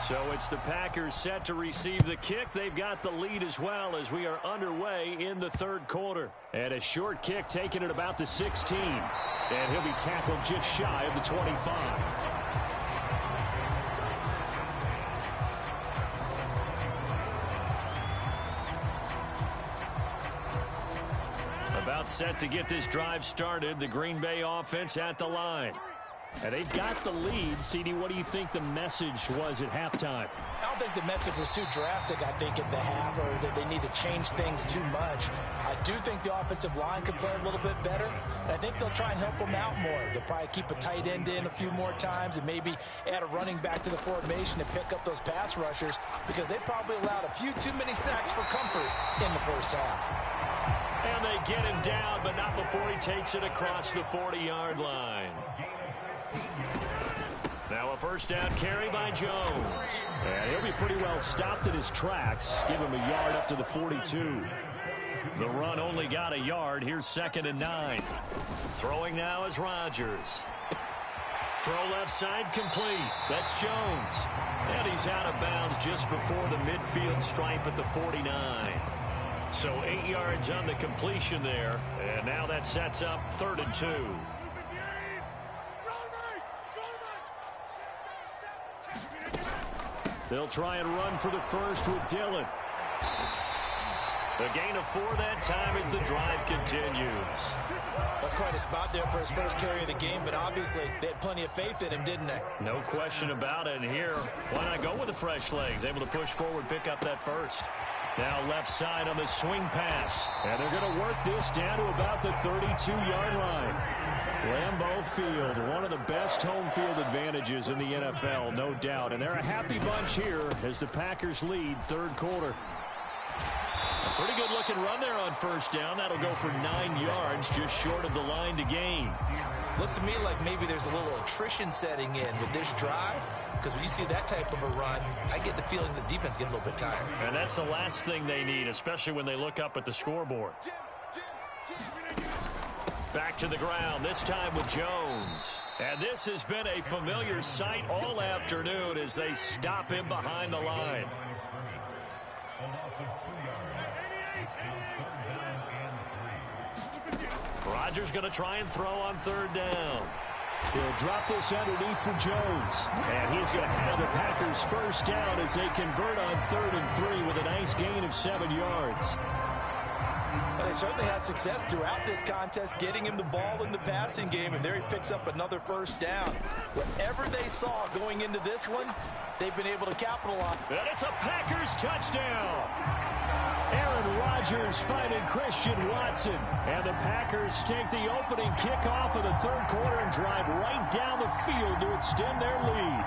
So it's the Packers set to receive the kick. They've got the lead as well as we are underway in the 3rd quarter. And a short kick taken at about the 16. And he'll be tackled just shy of the 25. About set to get this drive started. The Green Bay offense at the line. And they've got the lead. CD, what do you think the message was at halftime? I don't think the message was too drastic, I think, at the half, or that they need to change things too much. I do think the offensive line could play a little bit better. And I think they'll try and help them out more. They'll probably keep a tight end in a few more times and maybe add a running back to the formation to pick up those pass rushers because they probably allowed a few too many sacks for comfort in the first half. And they get him down, but not before he takes it across the 40-yard line. Now a first down carry by Jones. And he'll be pretty well stopped in his tracks. Give him a yard up to the 42. The run only got a yard. Here's 2nd and 9. Throwing now is Rodgers. Throw left side complete. That's Jones. And he's out of bounds just before the midfield stripe at the 49. So 8 yards on the completion there. And now that sets up 3rd and 2. They'll try and run for the first with Dillon. The gain of 4 that time as the drive continues. That's quite a spot there for his first carry of the game, but obviously they had plenty of faith in him, didn't they? No question about it. And here, why not go with the fresh legs? Able to push forward, pick up that first. Now left side on the swing pass. And they're going to work this down to about the 32-yard line. Lambeau Field, one of the best home field advantages in the NFL, no doubt. And they're a happy bunch here as the Packers lead 3rd quarter. A pretty good looking run there on first down. That'll go for 9 yards, just short of the line to gain. Looks to me like maybe there's a little attrition setting in with this drive, because when you see that type of a run, I get the feeling the defense getting a little bit tired. And that's the last thing they need, especially when they look up at the scoreboard. Back to the ground, this time with Jones. And this has been a familiar sight all afternoon as they stop him behind the line. Rodgers going to try and throw on 3rd down. He'll drop this underneath for Jones. And he's going to have the Packers first down as they convert on 3rd and 3 with a nice gain of 7 yards. Well, they certainly had success throughout this contest, getting him the ball in the passing game, and there he picks up another first down. Whatever they saw going into this one, they've been able to capitalize. And it's a Packers touchdown. Aaron Rodgers finding Christian Watson. And the Packers take the opening kickoff of the 3rd quarter and drive right down the field to extend their lead.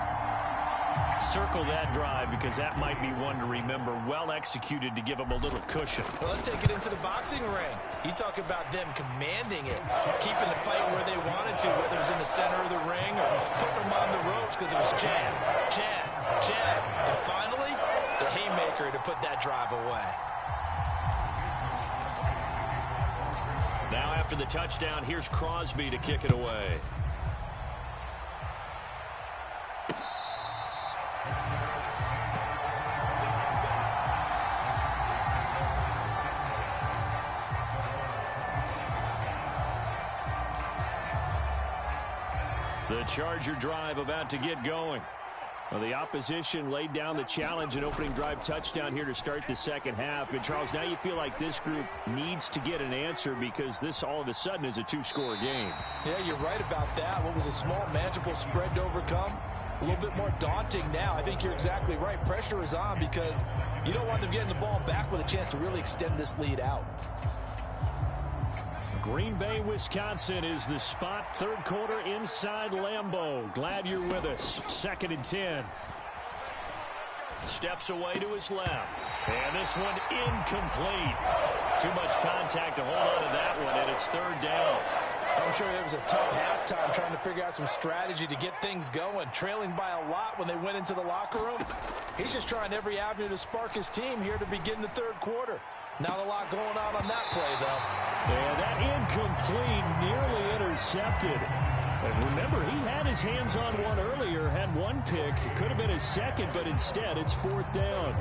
Circle that drive because that might be one to remember. Well executed to give them a little cushion. Well, let's take it into the boxing ring. You talk about them commanding it, keeping the fight where they wanted to, whether it was in the center of the ring or putting them on the ropes because it was jab, jab, jab. And finally, the haymaker to put that drive away. Now after the touchdown, here's Crosby to kick it away. The Charger drive about to get going. Well, the opposition laid down the challenge, an opening drive touchdown here to start the 2nd half. And, Charles, now you feel like this group needs to get an answer because this all of a sudden is a 2-score game. Yeah, you're right about that. What was a small, manageable spread to overcome? A little bit more daunting now. I think you're exactly right. Pressure is on because you don't want them getting the ball back with a chance to really extend this lead out. Green Bay, Wisconsin is the spot. 3rd quarter inside Lambeau. Glad you're with us. 2nd and 10. Steps away to his left. And this one incomplete. Too much contact to hold on to that one, and it's 3rd down. I'm sure it was a tough halftime trying to figure out some strategy to get things going. Trailing by a lot when they went into the locker room. He's just trying every avenue to spark his team here to begin the 3rd quarter. Not a lot going on that play, though. And that incomplete, nearly intercepted. But remember, he had his hands on one earlier, had one pick. It could have been his 2nd, but instead it's 4th down.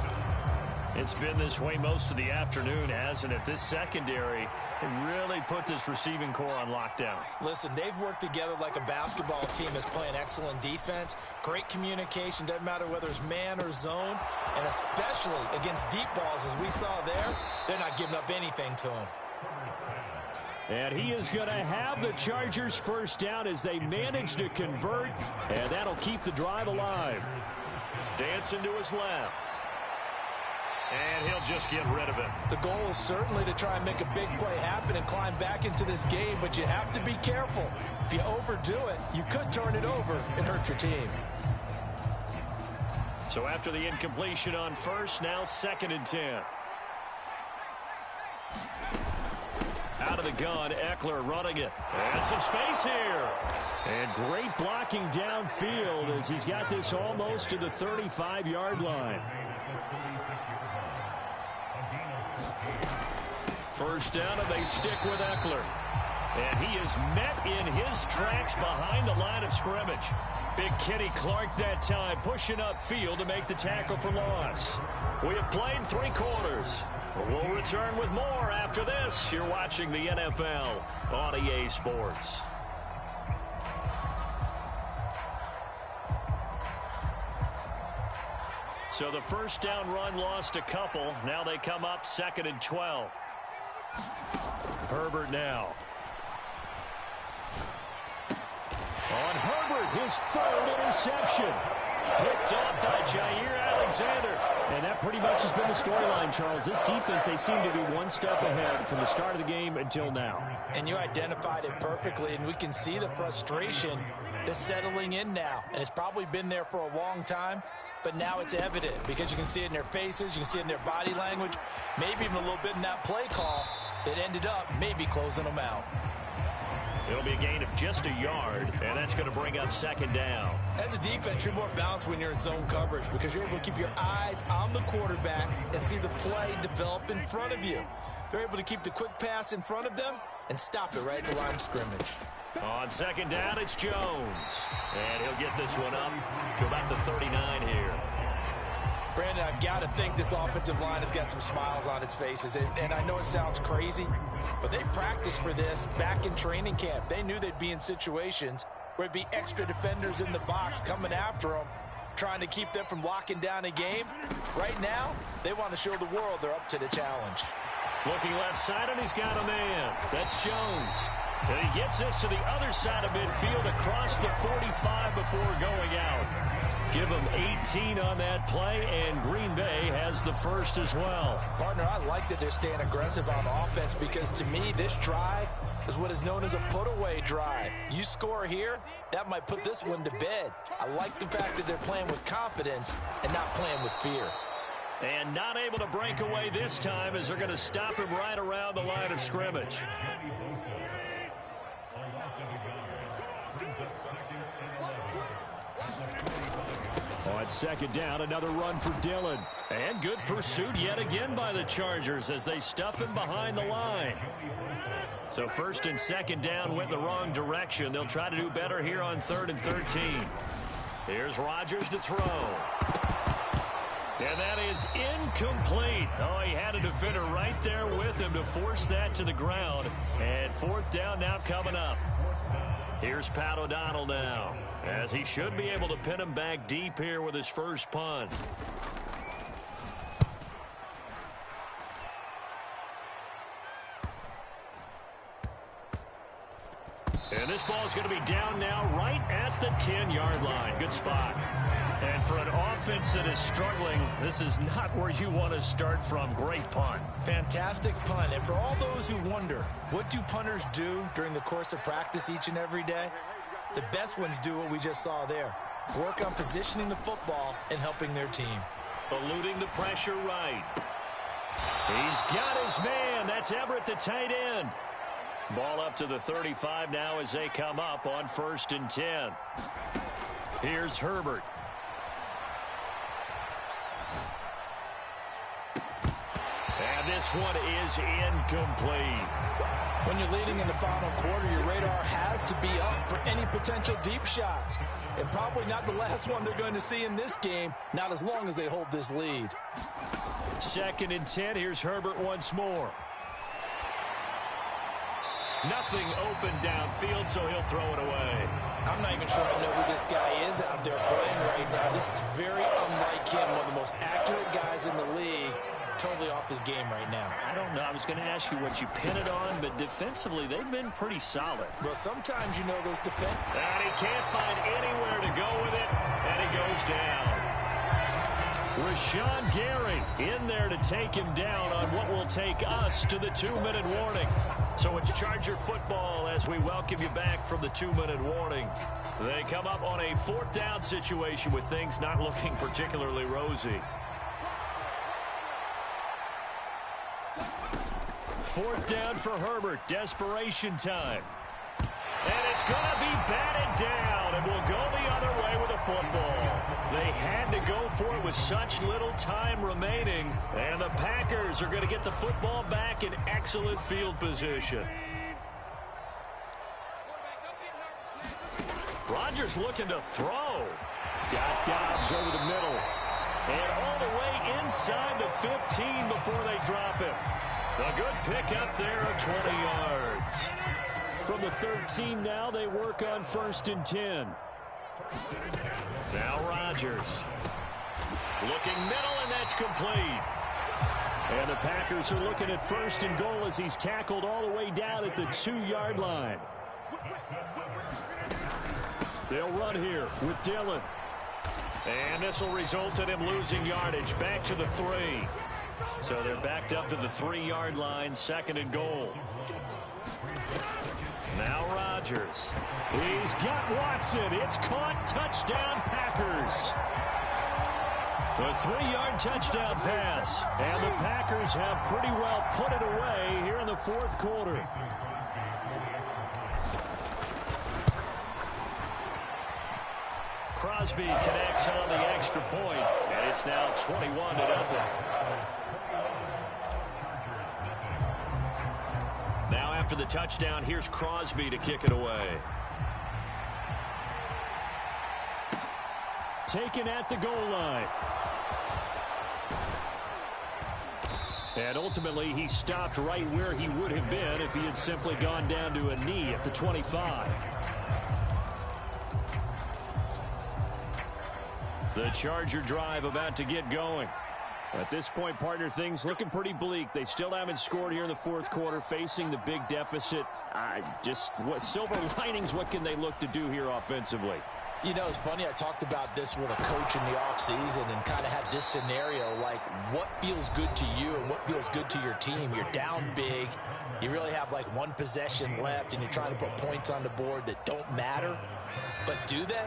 It's been this way most of the afternoon, hasn't it? This secondary really put this receiving core on lockdown. Listen, they've worked together like a basketball team that's playing excellent defense. Great communication, doesn't matter whether it's man or zone. And especially against deep balls, as we saw there, they're not giving up anything to him. And he is going to have the Chargers first down as they manage to convert. And that'll keep the drive alive. Dancing to his left. And he'll just get rid of it. The goal is certainly to try and make a big play happen and climb back into this game, but you have to be careful. If you overdo it, you could turn it over and hurt your team. So after the incompletion on first, now 2nd and 10. Out of the gun, Eckler running it. And some space here. And great blocking downfield as he's got this almost to the 35-yard line. First down, and they stick with Eckler. And he is met in his tracks behind the line of scrimmage. Big Kenny Clark that time pushing upfield to make the tackle for loss. We have played 3 quarters. We'll return with more after this. You're watching the NFL on EA Sports. So the first down run lost a couple. Now they come up 2nd and 12. Herbert now. On Herbert, his 3rd interception. Picked up by Jair Alexander. And that pretty much has been the storyline, Charles. This defense, they seem to be one step ahead from the start of the game until now. And you identified it perfectly, and we can see the frustration that's settling in now. And it's probably been there for a long time, but now it's evident because you can see it in their faces, you can see it in their body language, maybe even a little bit in that play call that ended up maybe closing them out. It'll be a gain of just a yard, and that's going to bring up 2nd down. As a defense, you're more balanced when you're in zone coverage because you're able to keep your eyes on the quarterback and see the play develop in front of you. They're able to keep the quick pass in front of them and stop it right at the line of scrimmage. On 2nd down, it's Jones. And he'll get this one up to about the 39 here. Brandon, I've got to think this offensive line has got some smiles on its faces. And I know it sounds crazy, but they practiced for this back in training camp. They knew they'd be in situations where it'd be extra defenders in the box coming after them, trying to keep them from locking down a game. Right now, they want to show the world they're up to the challenge. Looking left side, and he's got a man. That's Jones. And he gets this to the other side of midfield across the 45 before going out. Give him 18 on that play, and Green Bay has the first as well. Partner, I like that they're staying aggressive on offense because to me, this drive is what is known as a put-away drive. You score here, that might put this one to bed. I like the fact that they're playing with confidence and not playing with fear. And not able to break away this time as they're going to stop him right around the line of scrimmage. On 2nd down, another run for Dillon. And good pursuit yet again by the Chargers as they stuff him behind the line. So 1st and 2nd down went the wrong direction. They'll try to do better here on 3rd and 13. Here's Rodgers to throw. And that is incomplete. Oh, he had a defender right there with him to force that to the ground. And 4th down now coming up. Here's Pat O'Donnell now, as he should be able to pin him back deep here with his first punt. And this ball is going to be down now right at the 10-yard line. Good spot. And for an offense that is struggling, this is not where you want to start from. Great punt. Fantastic punt. And for all those who wonder, what do punters do during the course of practice each and every day? The best ones do what we just saw there. Work on positioning the football and helping their team. Eluding the pressure right. He's got his man. That's Everett, the tight end. Ball up to the 35 now as they come up on 1st and 10. Here's Herbert. And this one is incomplete. When you're leading in the final quarter, your radar has to be up for any potential deep shots. And probably not the last one they're going to see in this game, not as long as they hold this lead. 2nd and 10. Here's Herbert once more. Nothing open downfield, so he'll throw it away. I'm not even sure I know who this guy is out there playing right now. This is very unlike him, one of the most accurate guys in the league. Totally off his game right now. I don't know. I was going to ask you what you pin it on, but defensively, they've been pretty solid. Well, sometimes you know those defense. And he can't find anywhere to go with it, and he goes down. Rashawn Gary in there to take him down on what will take us to the 2-minute warning. So it's Charger football as we welcome you back from the 2-minute warning. They come up on a 4th down situation with things not looking particularly rosy. 4th down for Herbert. Desperation time. And it's going to be batted down, and will go the other way with the football. They had to go for it with such little time remaining, and the Packers are going to get the football back in excellent field position. Rodgers looking to throw. Got Dobbs over the middle. And all the way inside the 15 before they drop him. A good pickup there of 20 yards. From the 13 now, they work on 1st and 10. Now Rodgers. Looking middle, and that's complete. And the Packers are looking at 1st and goal as he's tackled all the way down at the 2-yard line. They'll run here with Dillon. And this will result in him losing yardage back to the 3. So they're backed up to the 3-yard line, 2nd and goal. Now Rodgers. He's got Watson. It's caught. Touchdown, Packers. A 3-yard touchdown pass. And the Packers have pretty well put it away here in the 4th quarter. Crosby connects on the extra point, and it's now 21-0. Now after the touchdown, here's Crosby to kick it away. Taken at the goal line. And ultimately, he stopped right where he would have been if he had simply gone down to a knee at the 25. The Charger drive about to get going. At this point, partner, things looking pretty bleak. They still haven't scored here in the 4th quarter, facing the big deficit. What silver linings, what can they look to do here offensively? You know, it's funny, I talked about this with a coach in the offseason and kind of had this scenario, like what feels good to you and what feels good to your team. You're down big. You really have like 1 possession left, and you're trying to put points on the board that don't matter. But do they?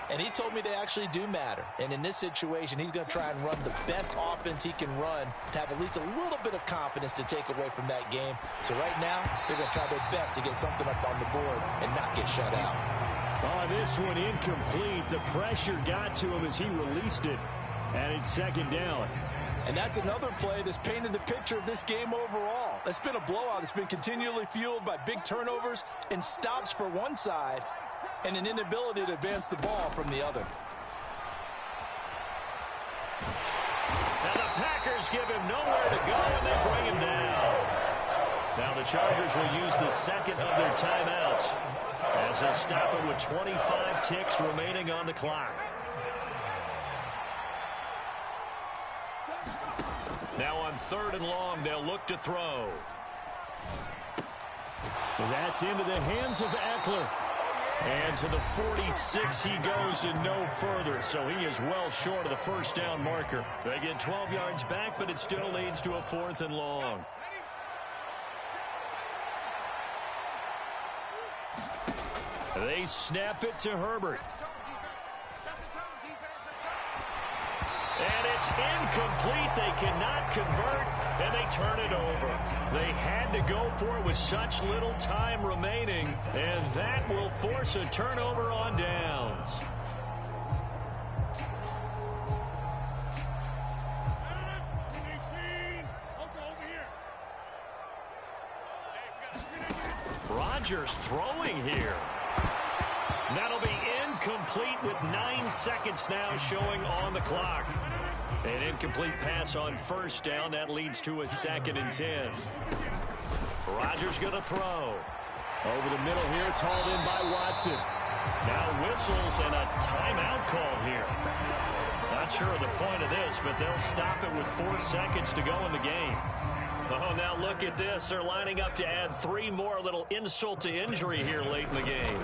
And he told me they actually do matter. And in this situation, he's going to try and run the best offense he can run to have at least a little bit of confidence to take away from that game. So right now, they're going to try their best to get something up on the board and not get shut out. Oh, this one incomplete. The pressure got to him as he released it. And it's 2nd down. And that's another play that's painted the picture of this game overall. It's been a blowout. It's been continually fueled by big turnovers and stops for one side and an inability to advance the ball from the other. Now the Packers give him nowhere to go, and they bring him down. Now the Chargers will use the 2nd of their timeouts as they'll stop it with 25 ticks remaining on the clock. Now on 3rd and long, they'll look to throw. That's into the hands of Eckler. And to the 46 he goes and no further. So he is well short of the 1st down marker. They get 12 yards back, but it still leads to a 4th and long. They snap it to Herbert. And it's incomplete. They cannot convert, and they turn it over. They had to go for it with such little time remaining, and that will force a turnover on downs. Rodgers throwing here. That'll be incomplete with 9 seconds now showing on the clock. An incomplete pass on 1st down. That leads to a 2nd and 10. Rodgers going to throw. Over the middle here. It's hauled in by Watson. Now whistles and a timeout call here. Not sure of the point of this, but they'll stop it with 4 seconds to go in the game. Oh, now look at this. They're lining up to add 3 more. A little insult to injury here late in the game.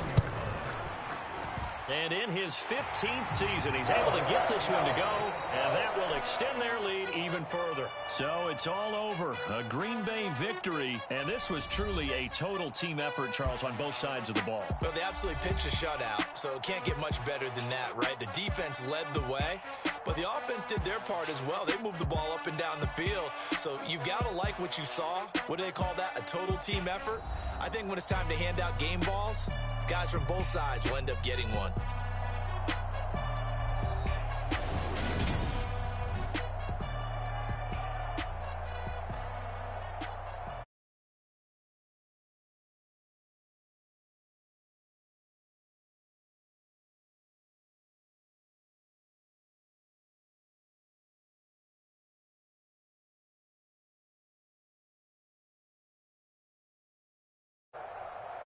And in his 15th season, he's able to get this one to go, and that will extend their lead even further. So it's all over. A Green Bay victory, and this was truly a total team effort, Charles, on both sides of the ball. Well, they absolutely pitched a shutout, so it can't get much better than that, right? The defense led the way, But the offense did their part as well. They moved the ball up and down the field. So you've got to like what you saw. What do they call that? A total team effort? I think when it's time to hand out game balls, guys from both sides will end up getting one.